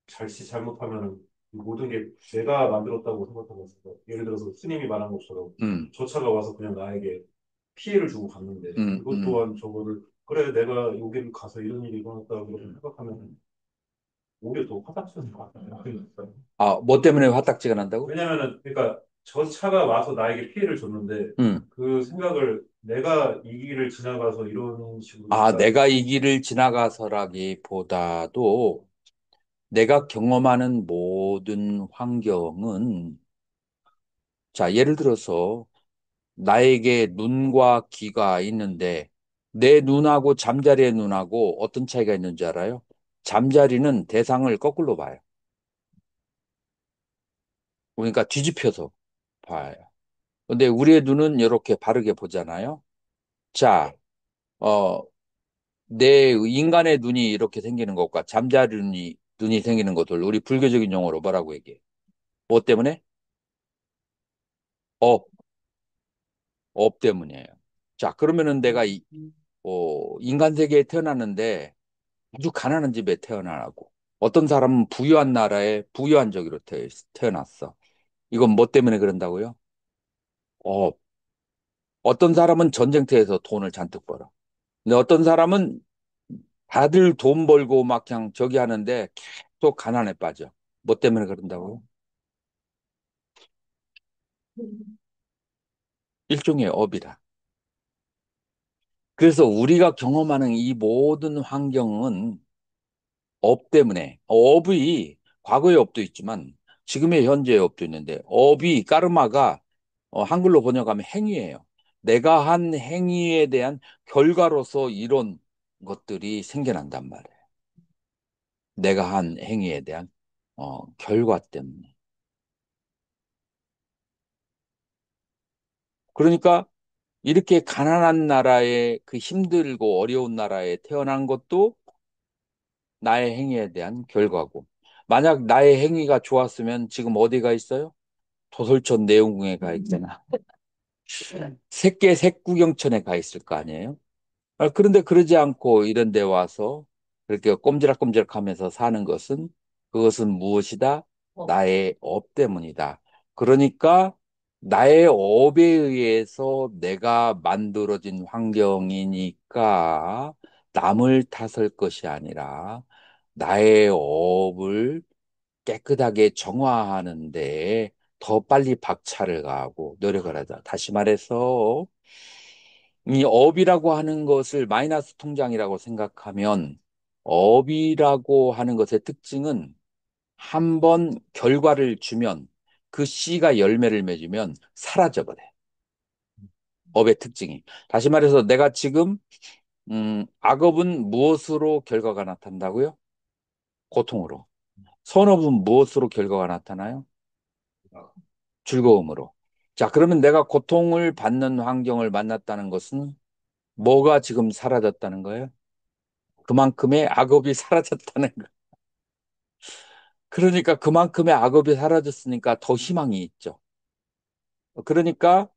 잘못하면 모든 게 내가 만들었다고 생각하고 있어요. 예를 들어서 스님이 말한 것처럼 음, 저 차가 와서 그냥 나에게 피해를 주고 갔는데, 음, 이것 음. 또한 저거를 그래 내가 여기를 가서 이런 일이 일어났다고 생각하면 오히려 더 화답스러운 것 같아요. 뭐 때문에 화딱지가 난다고? 왜냐면은 그러니까 저 차가 와서 나에게 피해를 줬는데 음. 그 생각을 내가 이 길을 지나가서 이런 식으로 그러니까 내가 이 길을 지나가서라기보다도 내가 경험하는 모든 환경은, 자, 예를 들어서 나에게 눈과 귀가 있는데 내 눈하고 잠자리의 눈하고 어떤 차이가 있는지 알아요? 잠자리는 대상을 거꾸로 봐요. 그러니까 뒤집혀서 봐요. 근데 우리의 눈은 이렇게 바르게 보잖아요. 자, 어, 내 인간의 눈이 이렇게 생기는 것과 잠자리 눈이 생기는 것들 우리 불교적인 용어로 뭐라고 얘기해? 뭐 때문에? 업, 업 때문이에요. 자, 그러면은 내가 인간 세계에 태어났는데 아주 가난한 집에 태어나고 어떤 사람은 부유한 나라에 부유한 적으로 태어났어. 이건 뭐 때문에 그런다고요? 업. 어떤 사람은 전쟁터에서 돈을 잔뜩 벌어. 근데 어떤 사람은 다들 돈 벌고 막 그냥 저기 하는데 계속 가난에 빠져. 뭐 때문에 그런다고요? 일종의 업이라. 그래서 우리가 경험하는 이 모든 환경은 업 때문에, 업이 과거의 업도 있지만 지금의 현재의 업도 있는데 업이 까르마가 한글로 번역하면 행위예요. 내가 한 행위에 대한 결과로서 이런 것들이 생겨난단 말이에요. 내가 한 행위에 대한 결과 때문에. 그러니까 이렇게 가난한 나라에 그 힘들고 어려운 나라에 태어난 것도 나의 행위에 대한 결과고. 만약 나의 행위가 좋았으면 지금 어디가 있어요? 도솔천 내원궁에 가 있잖아. 색계 색구경천에 가 있을 거 아니에요? 그런데 그러지 않고 이런 데 와서 그렇게 꼼지락꼼지락 하면서 사는 것은 그것은 무엇이다? 나의 업 때문이다. 그러니까 나의 업에 의해서 내가 만들어진 환경이니까 남을 탓할 것이 아니라 나의 업을 깨끗하게 정화하는데 더 빨리 박차를 가하고 노력을 하자. 다시 말해서 이 업이라고 하는 것을 마이너스 통장이라고 생각하면 업이라고 하는 것의 특징은 한 번 결과를 주면 그 씨가 열매를 맺으면 사라져버려. 업의 특징이. 다시 말해서 내가 지금 악업은 무엇으로 결과가 나타난다고요? 고통으로. 선업은 무엇으로 결과가 나타나요? 즐거움으로. 자, 그러면 내가 고통을 받는 환경을 만났다는 것은 뭐가 지금 사라졌다는 거예요? 그만큼의 악업이 사라졌다는 거. 그러니까 그만큼의 악업이 사라졌으니까 더 희망이 있죠. 그러니까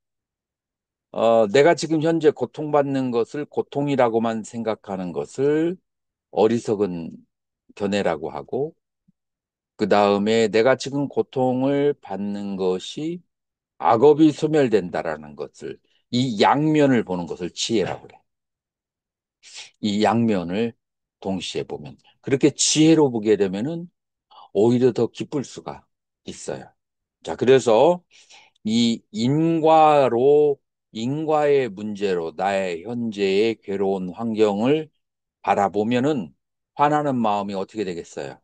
내가 지금 현재 고통받는 것을 고통이라고만 생각하는 것을 어리석은 견해라고 하고, 그 다음에 내가 지금 고통을 받는 것이 악업이 소멸된다라는 것을, 이 양면을 보는 것을 지혜라고 그래. 이 양면을 동시에 보면. 그렇게 지혜로 보게 되면은 오히려 더 기쁠 수가 있어요. 자, 그래서 이 인과의 문제로 나의 현재의 괴로운 환경을 바라보면은 화나는 마음이 어떻게 되겠어요?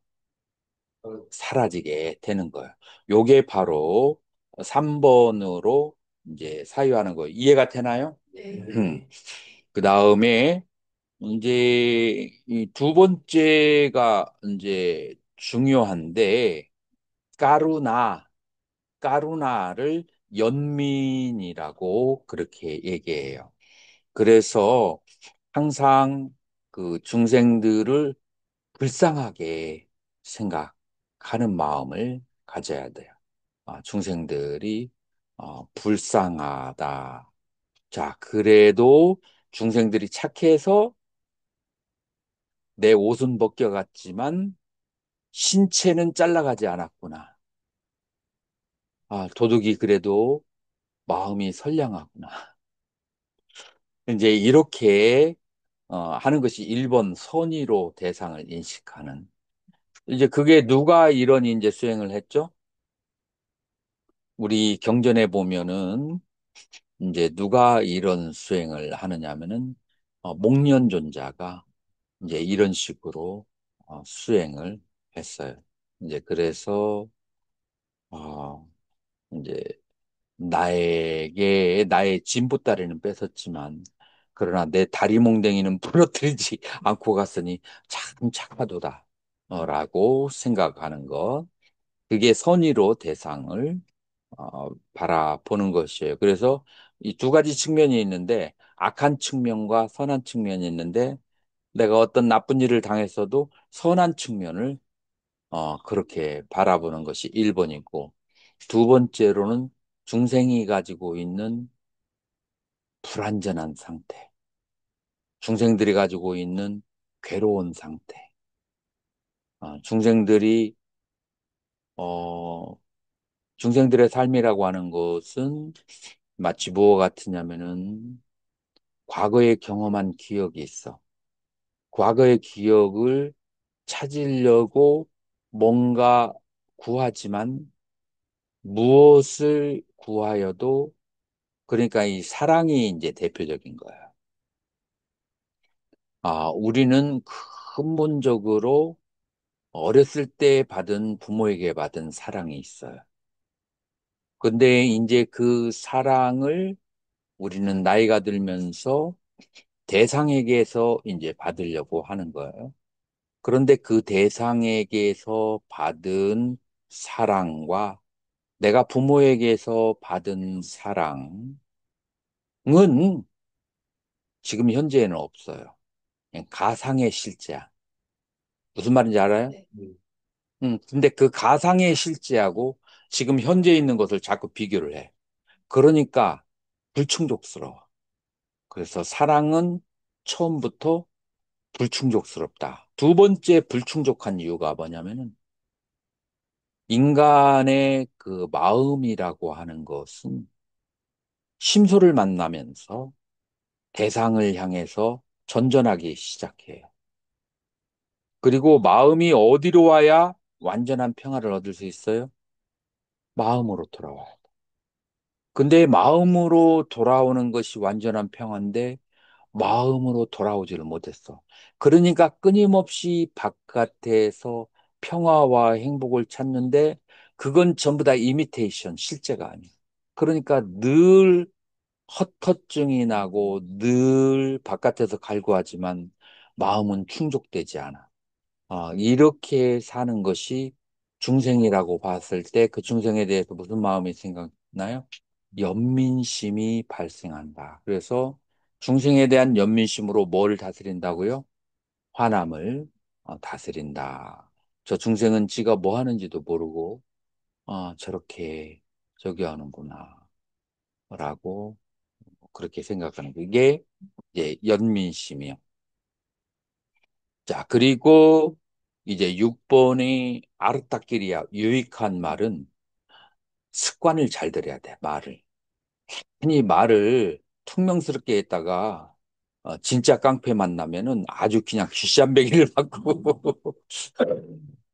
사라지게 되는 거예요. 요게 바로 3번으로 이제 사유하는 거예요. 이해가 되나요? 네. 그 다음에 이제 이 두 번째가 이제 중요한데, 까루나, 까루나를 연민이라고 그렇게 얘기해요. 그래서 항상 그 중생들을 불쌍하게 생각하는 마음을 가져야 돼요. 중생들이 불쌍하다. 자, 그래도 중생들이 착해서 내 옷은 벗겨갔지만 신체는 잘라가지 않았구나. 도둑이 그래도 마음이 선량하구나. 이제 이렇게 하는 것이 1번 선의로 대상을 인식하는. 이제 그게 누가 이런 이제 수행을 했죠? 우리 경전에 보면은 이제 누가 이런 수행을 하느냐면은 목련존자가 이제 이런 식으로 수행을 했어요. 이제 그래서 어, 이제 나의 진보다리는 뺏었지만 그러나 내 다리 몽댕이는 부러뜨리지 않고 갔으니 참 착하도다 라고 생각하는 것. 그게 선의로 대상을 바라보는 것이에요. 그래서 이 두 가지 측면이 있는데 악한 측면과 선한 측면이 있는데 내가 어떤 나쁜 일을 당했어도 선한 측면을 그렇게 바라보는 것이 1번이고, 두 번째로는 중생이 가지고 있는 불완전한 상태, 중생들이 가지고 있는 괴로운 상태, 중생들이 어, 중생들의 삶이라고 하는 것은 마치 무엇 같으냐면은 과거에 경험한 기억이 있어. 과거의 기억을 찾으려고 뭔가 구하지만 무엇을 구하여도 그러니까 이 사랑이 이제 대표적인 거야. 우리는 근본적으로 어렸을 때 받은 부모에게 받은 사랑이 있어요. 근데 이제 그 사랑을 우리는 나이가 들면서 대상에게서 이제 받으려고 하는 거예요. 그런데 그 대상에게서 받은 사랑과 내가 부모에게서 받은 사랑은 지금 현재에는 없어요. 그냥 가상의 실제야. 무슨 말인지 알아요? 네. 근데 그 가상의 실제하고 지금 현재 있는 것을 자꾸 비교를 해. 그러니까 불충족스러워. 그래서 사랑은 처음부터 불충족스럽다. 두 번째 불충족한 이유가 뭐냐면은 인간의 그 마음이라고 하는 것은 심소를 만나면서 대상을 향해서 전전하기 시작해요. 그리고 마음이 어디로 와야 완전한 평화를 얻을 수 있어요? 마음으로 돌아와요. 근데 마음으로 돌아오는 것이 완전한 평화인데 마음으로 돌아오지를 못했어. 그러니까 끊임없이 바깥에서 평화와 행복을 찾는데 그건 전부 다 이미테이션, 실제가 아니야. 그러니까 늘 헛헛증이 나고 늘 바깥에서 갈구하지만 마음은 충족되지 않아. 이렇게 사는 것이 중생이라고 봤을 때 그 중생에 대해서 무슨 마음이 생각나요? 연민심이 발생한다. 그래서 중생에 대한 연민심으로 뭘 다스린다고요? 화남을 다스린다. 저 중생은 지가 뭐 하는지도 모르고 저렇게 저기 하는구나 라고 그렇게 생각하는 게 이제 연민심이요. 자, 그리고 이제 6번의 아르타키리아 유익한 말은 습관을 잘 들여야 돼, 말을. 흔히 말을 퉁명스럽게 했다가 진짜 깡패 만나면은 아주 그냥 귀시한뱅이를 맞고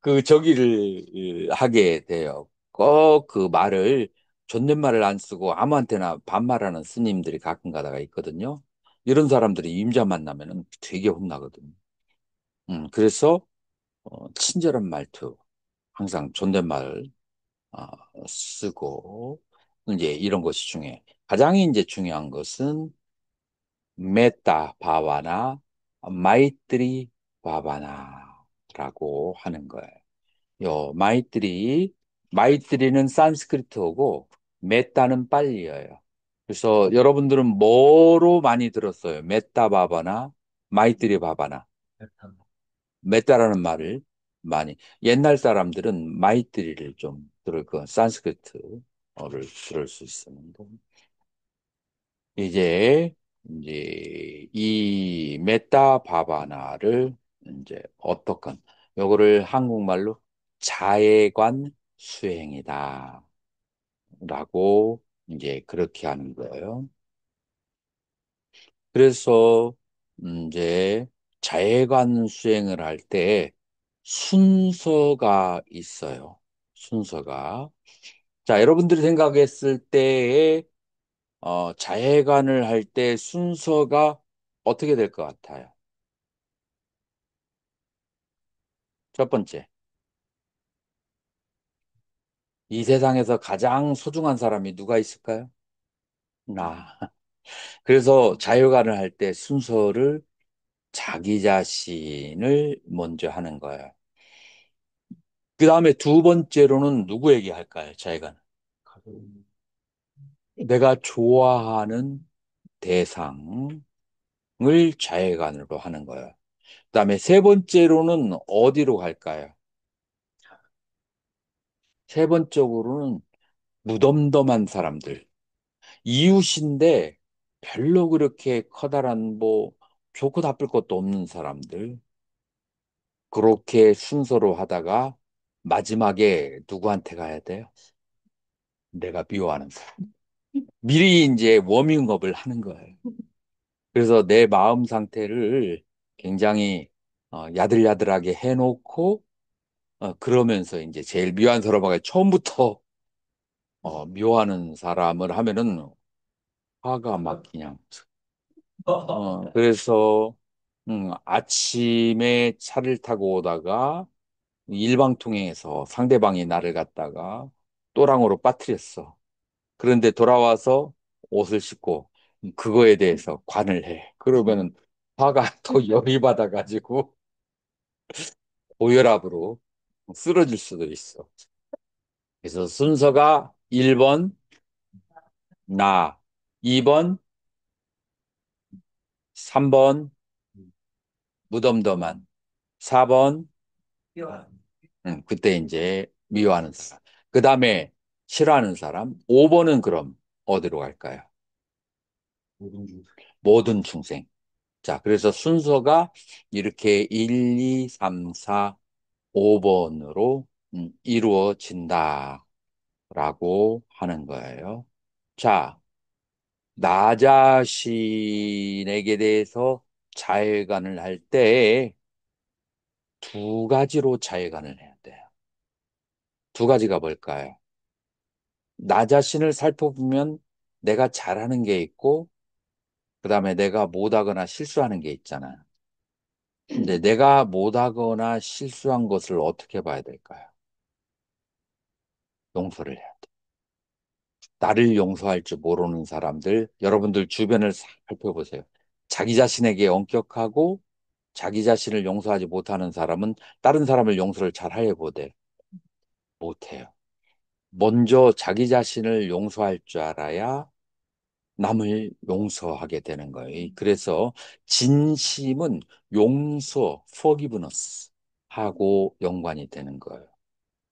그 저기를 하게 돼요. 꼭 그 말을 존댓말을 안 쓰고 아무한테나 반말하는 스님들이 가끔 가다가 있거든요. 이런 사람들이 임자 만나면은 되게 혼나거든요. 그래서 친절한 말투, 항상 존댓말 어, 쓰고 이제 이런 것이 중요해. 가장 이제 중요한 것은 메타 바바나 마이트리 바바나라고 하는 거예요. 요 마이트리는 산스크리트어고 메타는 빨리어요. 그래서 여러분들은 뭐로 많이 들었어요? 메타 바바나 마이트리 바바나. 메타라는 말을 많이 옛날 사람들은 마이트리를 좀 들을 거 산스크리트어를 들을 수 있었는데 이제 이 메타 바바나를 이제 어떻건 요거를 한국말로 자애관 수행이다라고 이제 그렇게 하는 거예요. 그래서 이제 자애관 수행을 할 때 순서가 있어요. 순서가. 자, 여러분들이 생각했을 때에 자해관을 할 때 순서가 어떻게 될 것 같아요? 첫 번째, 이 세상에서 가장 소중한 사람이 누가 있을까요? 나. 그래서 자유관을 할 때 순서를 자기 자신을 먼저 하는 거예요. 그 다음에 두 번째로는 누구에게 할까요? 자유관. 내가 좋아하는 대상을 자유관으로 하는 거예요. 그 다음에 세 번째로는 어디로 갈까요? 세 번째로는 무덤덤한 사람들. 이웃인데 별로 그렇게 커다란 뭐 좋고 나쁠 것도 없는 사람들. 그렇게 순서로 하다가 마지막에 누구한테 가야 돼요? 내가 미워하는 사람. 미리 이제 워밍업을 하는 거예요. 그래서 내 마음 상태를 굉장히 야들야들하게 해놓고 그러면서 이제 제일 미워하는 사람하고 처음부터 미워하는 사람을 하면은 화가 막 그냥 그래서 아침에 차를 타고 오다가 일방통행해서 상대방이 나를 갖다가 또랑으로 빠뜨렸어. 그런데 돌아와서 옷을 씻고 그거에 대해서 관을 해. 그러면은 화가 더 열이 받아가지고 고혈압으로 쓰러질 수도 있어. 그래서 순서가 1번 나, 2번, 3번 무덤덤한, 4번 그때 이제 미워하는 사람. 그 다음에 싫어하는 사람. 5번은 그럼 어디로 갈까요? 모든 중 모든 중생. 자, 그래서 순서가 이렇게 1, 2, 3, 4, 5번으로 이루어진다라고 하는 거예요. 자, 나 자신에게 대해서 자해관을 할 때 두 가지로 자해관을 해야 돼요. 두 가지가 뭘까요? 나 자신을 살펴보면 내가 잘하는 게 있고, 그 다음에 내가 못하거나 실수하는 게 있잖아. 근데 내가 못하거나 실수한 것을 어떻게 봐야 될까요? 용서를 해야 돼. 나를 용서할 줄 모르는 사람들, 여러분들 주변을 살펴보세요. 자기 자신에게 엄격하고 자기 자신을 용서하지 못하는 사람은 다른 사람을 용서를 잘 하려고 돼. 못해요. 먼저 자기 자신을 용서할 줄 알아야 남을 용서하게 되는 거예요. 그래서 진심은 용서, forgiveness 하고 연관이 되는 거예요.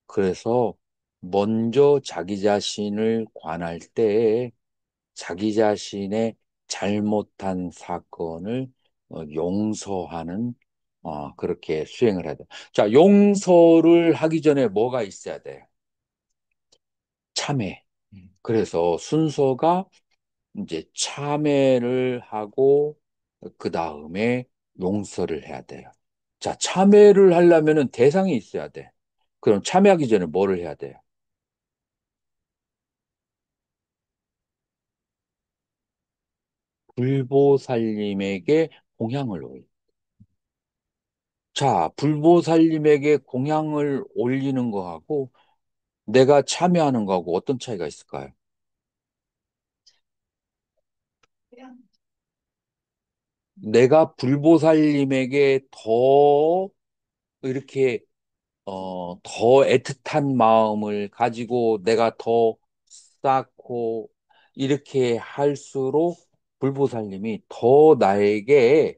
그래서 먼저 자기 자신을 관할 때 자기 자신의 잘못한 사건을 용서하는 그렇게 수행을 해야 돼요. 자, 용서를 하기 전에 뭐가 있어야 돼요? 참회. 그래서 순서가 이제 참회를 하고 그 다음에 용서를 해야 돼요. 자, 참회를 하려면은 대상이 있어야 돼. 그럼 참회하기 전에 뭐를 해야 돼요? 불보살님에게 공양을 올려. 자, 불보살님에게 공양을 올리는 거하고 내가 참여하는 거하고 어떤 차이가 있을까요? 내가 불보살님에게 더 이렇게 더 애틋한 마음을 가지고 내가 더 쌓고 이렇게 할수록 불보살님이 더 나에게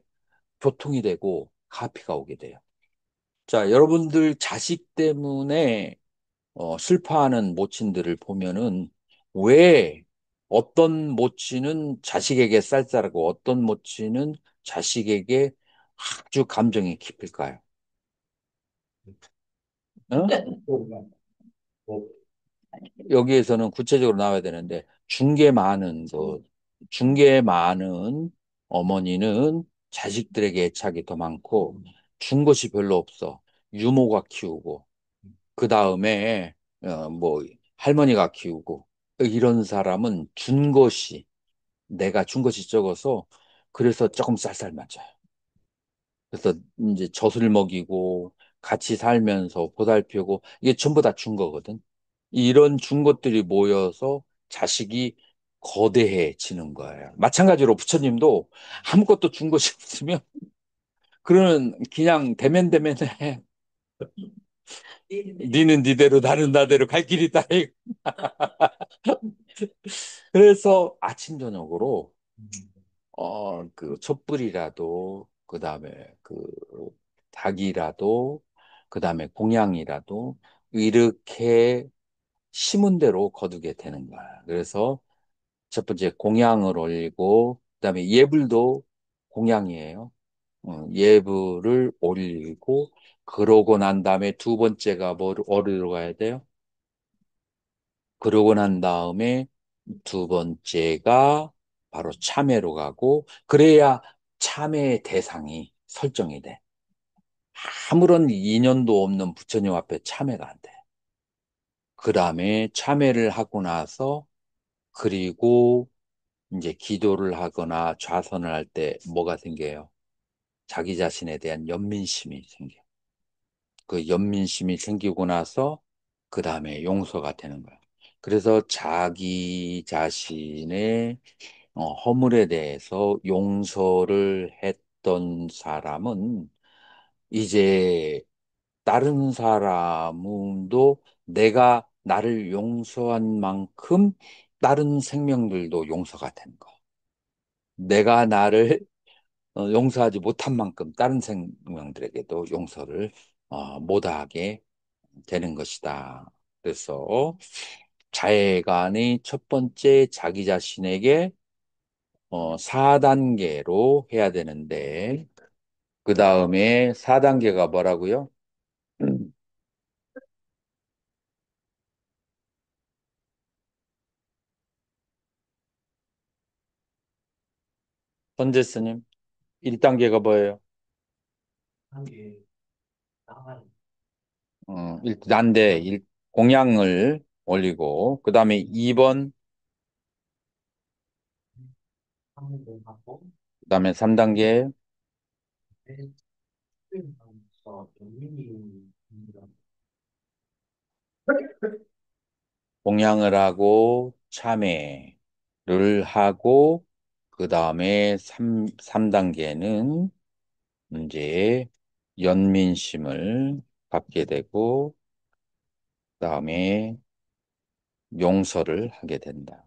교통이 되고 가피가 오게 돼요. 자, 여러분들 자식 때문에 슬퍼하는 모친들을 보면은 왜 어떤 모친은 자식에게 쌀쌀하고 어떤 모친은 자식에게 아주 감정이 깊을까요? 어? 뭐, 여기에서는 구체적으로 나와야 되는데 중계 많은 어머니는 자식들에게 애착이 더 많고 준 것이 별로 없어. 유모가 키우고 그 다음에 뭐 할머니가 키우고 이런 사람은 내가 준 것이 적어서 그래서 조금 쌀쌀 맞아요. 그래서 이제 젖을 먹이고 같이 살면서 보살피고 이게 전부 다 준 거거든. 이런 준 것들이 모여서 자식이 거대해지는 거예요. 마찬가지로 부처님도 아무것도 준 것이 없으면 그러는 그냥 대면대면해. 니는 니대로 나는 나대로 갈 길이 있다. 그래서 아침 저녁으로 그 촛불이라도 그다음에 그 닭이라도 그다음에 공양이라도 이렇게 심은 대로 거두게 되는 거야. 그래서 첫 번째 공양을 올리고 그다음에 예불도 공양이에요. 예불을 올리고 그러고 난 다음에 두 번째가 어디로 가야 돼요? 그러고 난 다음에 두 번째가 바로 참회로 가고 그래야 참회의 대상이 설정이 돼. 아무런 인연도 없는 부처님 앞에 참회가 안 돼. 그 다음에 참회를 하고 나서 그리고 이제 기도를 하거나 좌선을 할 때 뭐가 생겨요? 자기 자신에 대한 연민심이 생겨. 그 연민심이 생기고 나서 그 다음에 용서가 되는 거야. 그래서 자기 자신의 허물에 대해서 용서를 했던 사람은 이제 다른 사람도 내가 나를 용서한 만큼 다른 생명들도 용서가 되는 거. 내가 나를 용서하지 못한 만큼 다른 생명들에게도 용서를 못하게 되는 것이다. 그래서 자해관의 첫 번째 자기 자신에게 4단계로 해야 되는데 그 다음에 4단계가 뭐라고요? 선재 스님, 1단계가 뭐예요? 한게 나가는 난데 공양을 올리고, 그 다음에 2번, 한국을 하고 그 다음에 3단계 수행하면서 연민이 공양을 하고, 참회를 하고, 그 다음에 3단계는 이제 연민심을 갖게 되고, 그 다음에 용서를 하게 된다.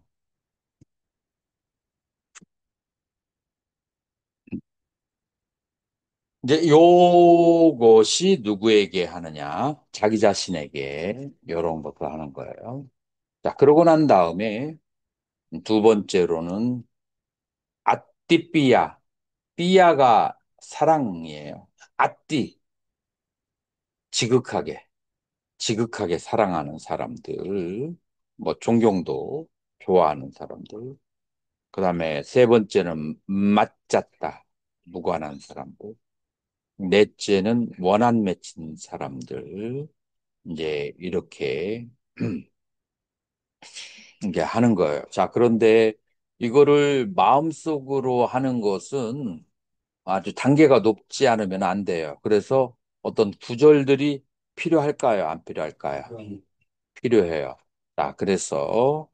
이제 요것이 누구에게 하느냐? 자기 자신에게 요런 것도 하는 거예요. 자, 그러고 난 다음에 두 번째로는 아띠삐야. 삐야가 사랑이에요. 아띠, 지극하게, 지극하게 사랑하는 사람들, 뭐 존경도 좋아하는 사람들. 그 다음에 세 번째는 맞잡다, 무관한 사람들. 넷째는 원한 맺힌 사람들. 이제 이렇게 이게 하는 거예요. 자, 그런데 이거를 마음속으로 하는 것은 아주 단계가 높지 않으면 안 돼요. 그래서 어떤 구절들이 필요할까요? 안 필요할까요? 필요해요. 자, 그래서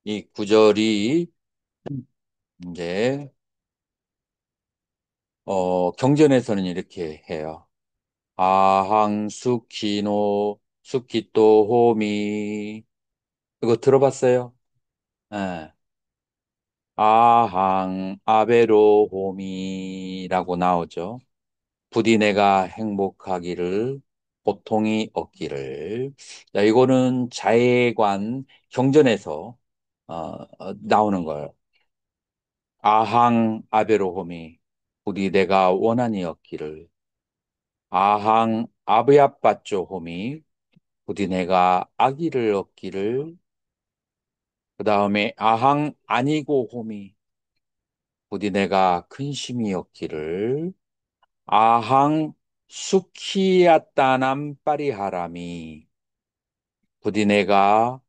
이 구절이 이제 경전에서는 이렇게 해요. 아항 수키노 수키또 호미. 이거 들어봤어요? 예. 아항 아베로 호미라고 나오죠. 부디 내가 행복하기를, 고통이 없기를. 자, 이거는 자해관 경전에서 나오는 거예요. 아항 아베로홈이 부디 내가 원한이 없기를. 아항 아브야빠쪼 홈이 부디 내가 악의를 얻기를. 그 다음에 아항 아니고 홈이 부디 내가 근심이 없기를. 아항 수키야따남 빠리하람이 부디 내가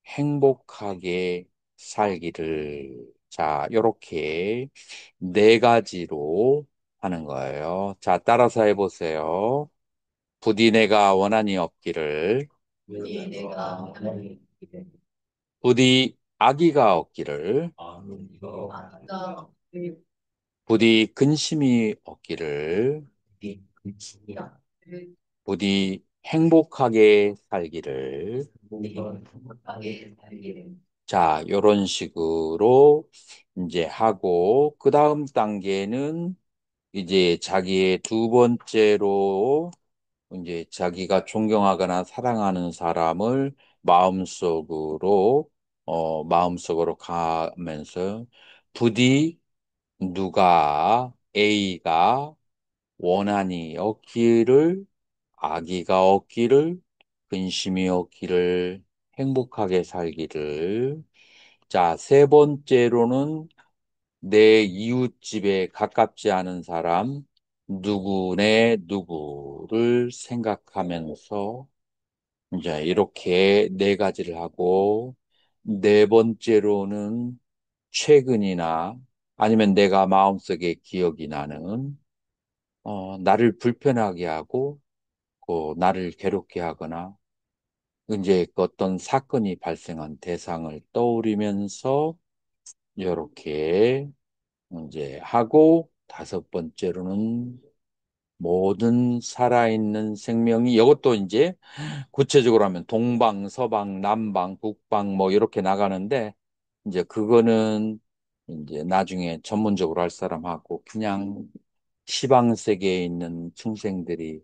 행복하게 살기를. 자, 요렇게 네 가지로 하는 거예요. 자, 따라서 해보세요. 부디 내가 원한이 없기를. 이 내가 부디 악의가 없기를. 아까 부디 근심이 없기를. 부디 행복하게 살기를. 자, 요런 식으로 이제 하고, 그 다음 단계는 이제 자기의 두 번째로 이제 자기가 존경하거나 사랑하는 사람을 마음속으로 가면서 부디 누가 A가 원한이 없기를, 악의가 없기를, 근심이 없기를, 행복하게 살기를. 자, 세 번째로는 내 이웃집에 가깝지 않은 사람, 누구네 누구를 생각하면서 이제 이렇게 네 가지를 하고, 네 번째로는 최근이나 아니면 내가 마음속에 기억이 나는 나를 불편하게 하고 나를 괴롭게 하거나 이제 그 어떤 사건이 발생한 대상을 떠올리면서 이렇게 이제 하고 다섯 번째로는 모든 살아있는 생명이 이것도 이제 구체적으로 하면 동방, 서방, 남방, 북방 뭐 이렇게 나가는데 이제 그거는 이제 나중에 전문적으로 할 사람하고 그냥 시방 세계에 있는 중생들이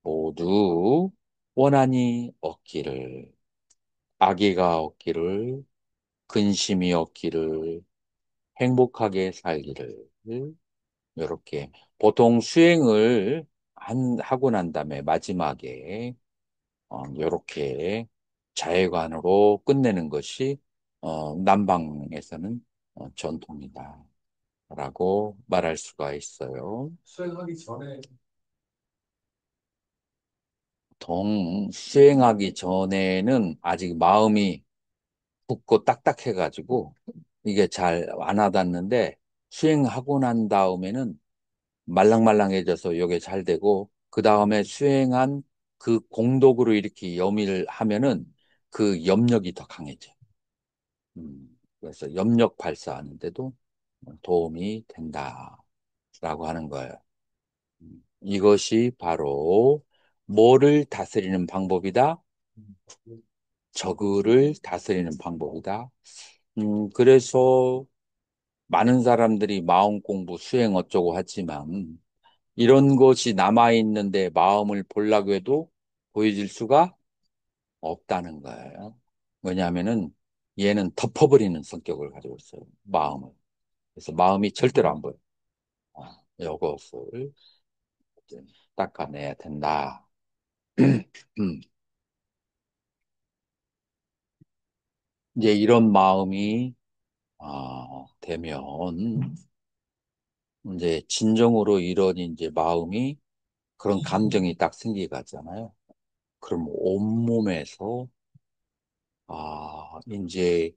모두 원한이 없기를, 악의가 없기를, 근심이 없기를, 행복하게 살기를 이렇게 보통 수행을 하고 난 다음에 마지막에 이렇게 자해관으로 끝내는 것이 남방에서는 전통이다. 라고 말할 수가 있어요. 수행하기 전에 수행하기 전에는 아직 마음이 굳고 딱딱해가지고 이게 잘 안 와닿는데 수행하고 난 다음에는 말랑말랑해져서 이게 잘 되고 그 다음에 수행한 그 공덕으로 이렇게 염의를 하면은 그 염력이 더 강해져. 그래서 염력 발사하는데도 도움이 된다라고 하는 거예요. 이것이 바로 뭐를 다스리는 방법이다? 저그를 다스리는 방법이다. 그래서 많은 사람들이 마음 공부, 수행 어쩌고 하지만 이런 것이 남아있는데 마음을 보려고 해도 보여질 수가 없다는 거예요. 왜냐하면은 얘는 덮어버리는 성격을 가지고 있어요. 마음을. 그래서 마음이 절대로 안 보여요. 이것을 이제 닦아내야 된다. 음, 이제 이런 마음이 되면 이제 진정으로 이런 이제 마음이 그런 감정이 딱 생기가잖아요. 그럼 온몸에서 이제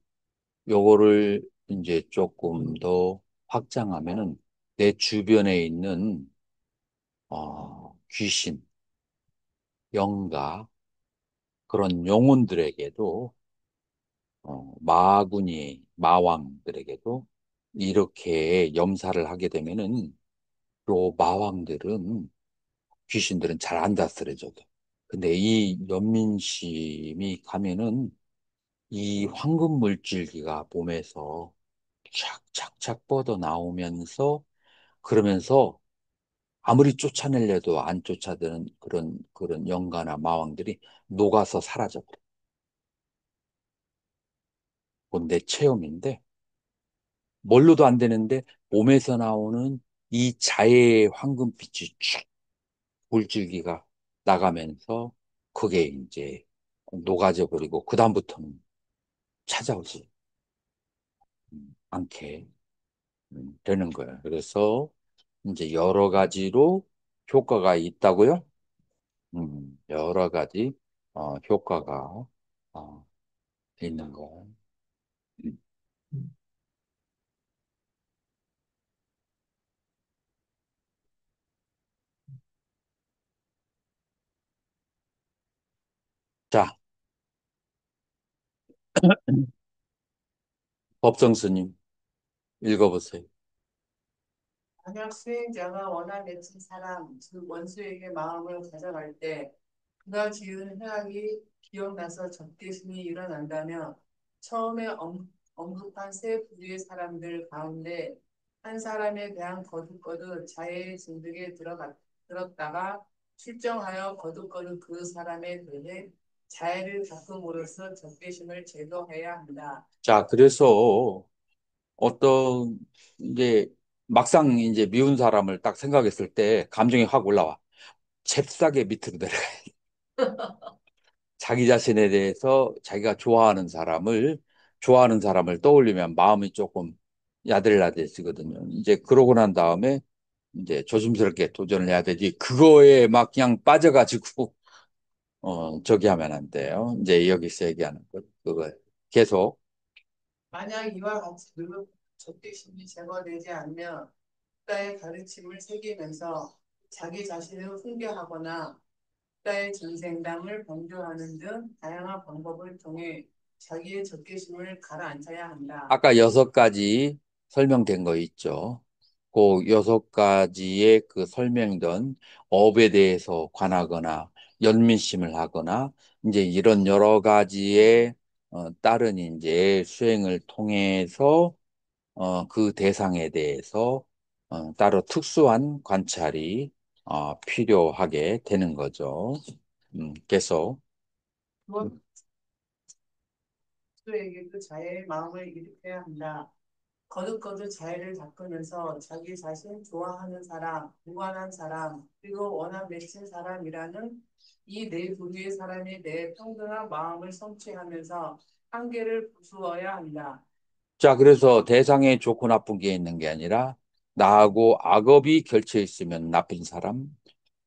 요거를 이제 조금 더 확장하면은 내 주변에 있는 귀신, 영가 그런 영혼들에게도 마군이 마왕들에게도 이렇게 염사를 하게 되면은 또 마왕들은 귀신들은 잘 안 다스려져도. 근데 이 연민심이 가면은 이 황금 물질기가 몸에서 착착착 뻗어 나오면서 그러면서 아무리 쫓아내려도 안 쫓아드는 그런 영가나 마왕들이 녹아서 사라져버려. 그건 내 체험인데 뭘로도 안 되는데 몸에서 나오는 이 자해의 황금빛이 쭉 물줄기가 나가면서 그게 이제 녹아져 버리고 그다음부터는 찾아오지 않게 되는 거예요. 그래서 이제 여러 가지로 효과가 있다고요? 여러 가지 효과가 어, 있는 거예요. 음. 자, 법정 스님 읽어보세요. 만약 수행자가 원한 맺힌 사람, 즉 원수에게 마음을 가져갈 때 그가 지은 해악이 기억나서 적개심이 일어난다면 처음에 언급한 세 부류의 사람들 가운데 한 사람에 대한 거듭거듭 자해의 진득에 들었다가 출정하여 거듭거듭 그 사람에 대해 자해를 닦음으로써 적개심을 제거해야 한다. 자, 그래서 어떤 이제 막상 이제 미운 사람을 딱 생각했을 때 감정이 확 올라와. 잽싸게 밑으로 내려가. 자기 자신에 대해서 자기가 좋아하는 사람을 떠올리면 마음이 조금 야들야들해지거든요. 이제 그러고 난 다음에 이제 조심스럽게 도전을 해야 되지. 그거에 막 그냥 빠져가지고 저기 하면 안 돼요. 이제 여기서 얘기하는 것 그거 계속 만약 이와 같이 늙은 적개심이 제거되지 않으면 국가의 가르침을 새기면서 자기 자신을 훈계하거나 국가의 전생담을 변조하는 등 다양한 방법을 통해 자기의 적개심을 가라앉혀야 한다. 아까 6가지 설명된 거 있죠. 그 6가지의 그 설명된 업에 대해서 관하거나 연민심을 하거나 이제 이런 여러 가지의 다른 이제 수행을 통해서 그 대상에 대해서 따로 특수한 관찰이 필요하게 되는 거죠. 계속 그에게 그 자애의 마음을 일으켜야 한다. 거듭거듭 자애를 닦으면서 자기 자신 좋아하는 사람, 무관한 사람, 그리고 원한 맺힌 사람이라는 이 네 부류의 사람에 대해 평등한 마음을 성취하면서 한계를 부수어야 한다. 자, 그래서 대상에 좋고 나쁜 게 있는 게 아니라 나하고 악업이 결쳐 있으면 나쁜 사람,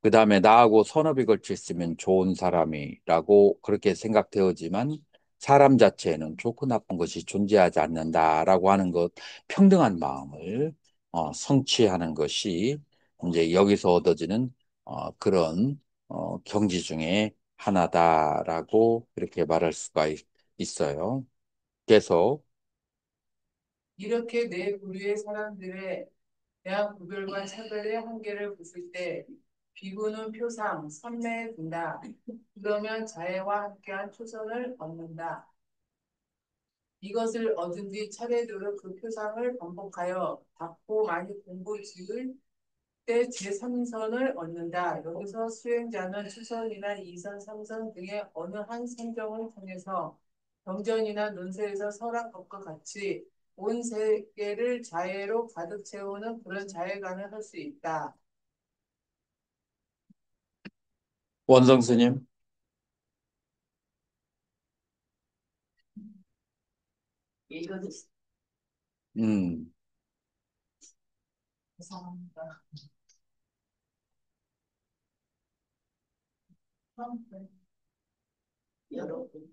그 다음에 나하고 선업이 걸쳐 있으면 좋은 사람이라고 그렇게 생각되어지만 사람 자체에는 좋고 나쁜 것이 존재하지 않는다라고 하는 것, 평등한 마음을 성취하는 것이 이제 여기서 얻어지는 그런 경지 중에 하나다라고 그렇게 말할 수가 있어요. 그래서 이렇게 네 부류의 사람들에 대한 구별과 차별의 한계를 보실 때 비구는 표상, 선매에 든다. 그러면 자애와 함께한 초선을 얻는다. 이것을 얻은 뒤 차례대로 그 표상을 반복하여 닦고 많이 공부 지을 때 제3선을 얻는다. 여기서 수행자는 추선이나 2선, 3선 등의 어느 한 선정을 통해서 경전이나 논설에서 설한 것과 같이 온 세계를 자애로 가득 채우는 그런 자애관을 할 수 있다. 원성 스님, 읽어주세요. 음, 죄송합니다. 여러분.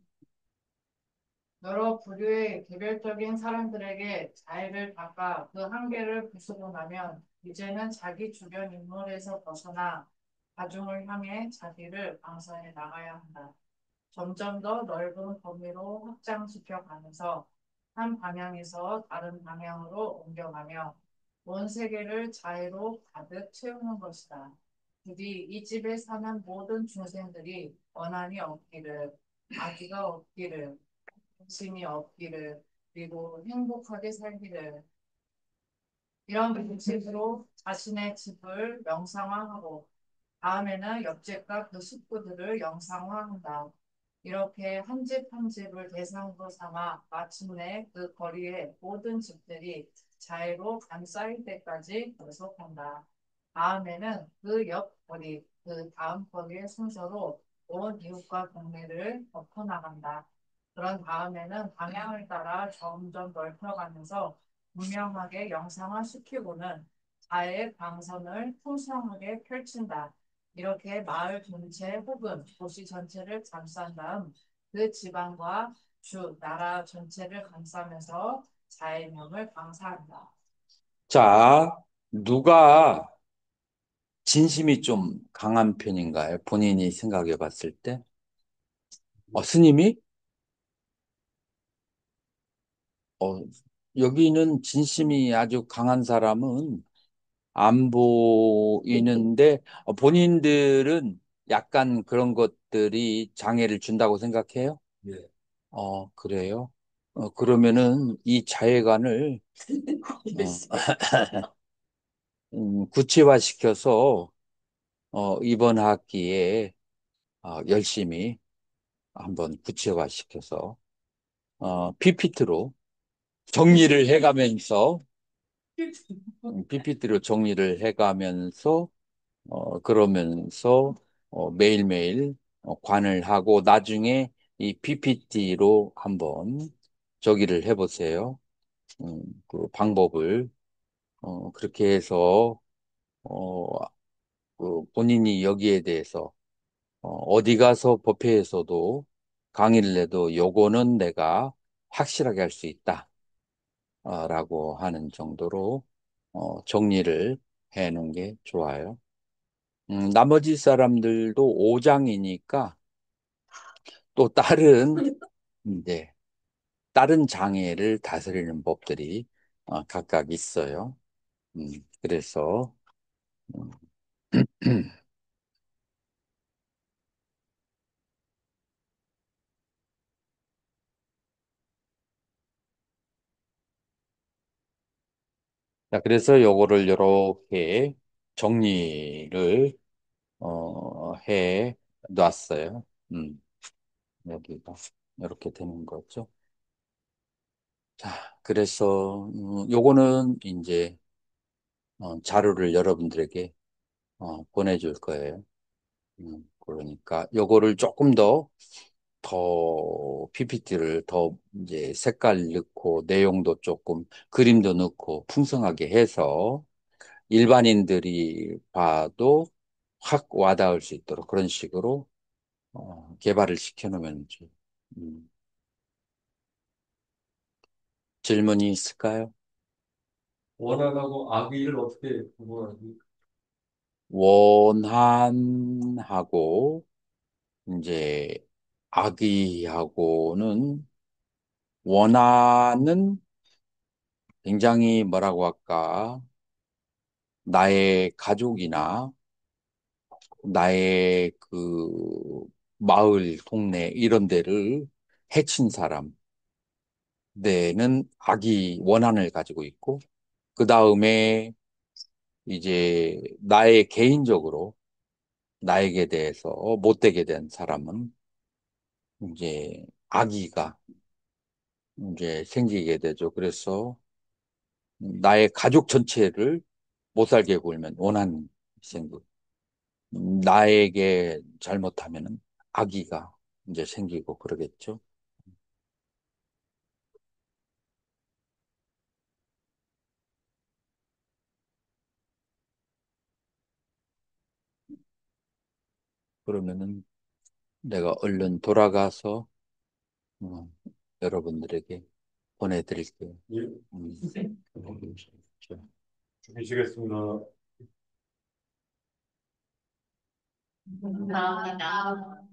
여러 부류의 개별적인 사람들에게 자애를 닦아 그 한계를 부수고 나면 이제는 자기 주변 인물에서 벗어나 다중을 향해 자기를 방선해 나가야 한다. 점점 더 넓은 범위로 확장시켜 가면서 한 방향에서 다른 방향으로 옮겨가며 온 세계를 자애로 가득 채우는 것이다. 부디 이 집에 사는 모든 중생들이 원한이 없기를, 악의가 없기를, 욕심이 없기를, 그리고 행복하게 살기를, 이런 방식으로 자신의 집을 명상화하고 다음에는 옆집과 그 식구들을 영상화한다. 이렇게 한 집 한 집을 대상으로 삼아 마침내 그 거리의 모든 집들이 자유로 감싸일 때까지 계속한다. 다음에는 그 옆 거리, 그 다음 거리의 순서로 온 이웃과 동네를 덮어나간다. 그런 다음에는 방향을 따라 점점 넓혀가면서 분명하게 영상화시키고는 자의 방선을 풍성하게 펼친다. 이렇게 마을 전체 혹은 도시 전체를 감싼 다음 그 지방과 주, 나라 전체를 감싸면서 자의 명을 강사한다. 자, 누가 진심이 좀 강한 편인가요? 본인이 생각해 봤을 때? 스님이? 어, 여기는 진심이 아주 강한 사람은 안 보이는데, 본인들은 약간 그런 것들이 장애를 준다고 생각해요? 예. 그래요? 그러면은 이 자애관을, 구체화시켜서, 이번 학기에, 열심히 한번 구체화시켜서, PPT로 정리를 해가면서, PPT로 정리를 해가면서, 그러면서 매일매일 관을 하고 나중에 이 PPT로 한번 저기를 해보세요. 그 방법을 그렇게 해서 어, 그 본인이 여기에 대해서 어디 가서 법회에서도 강의를 해도 요거는 내가 확실하게 할 수 있다. 라고 하는 정도로 정리를 해 놓은 게 좋아요. 나머지 사람들도 5장이니까 또 이제, 다른 장애를 다스리는 법들이 각각 있어요. 그래서, 음, 자, 그래서 요거를 이렇게 정리를, 해 놨어요. 여기가 이렇게 되는 거죠. 자, 그래서, 요거는 이제, 자료를 여러분들에게, 보내줄 거예요. 그러니까 요거를 조금 더 더 PPT를 더 이제 색깔 넣고 내용도 조금 그림도 넣고 풍성하게 해서 일반인들이 봐도 확 와닿을 수 있도록 그런 식으로 개발을 시켜놓으면 좀, 음, 질문이 있을까요? 원한하고 악의를 어떻게 구분하지? 원한하고 이제 악의하고는 원한은 굉장히 뭐라고 할까 나의 가족이나 나의 그 마을 동네 이런 데를 해친 사람 데는 악의 원한을 가지고 있고 그 다음에 이제 나의 개인적으로 나에게 대해서 못되게 된 사람은 이제 악의가 이제 생기게 되죠. 그래서 나의 가족 전체를 못 살게 굴면 원한 생기고 나에게 잘못하면은 악의가 이제 생기고 그러겠죠. 그러면은 내가 얼른 돌아가서 어, 여러분들에게 보내드릴게요. 예, 음, 주시겠습니다. 감사합니다.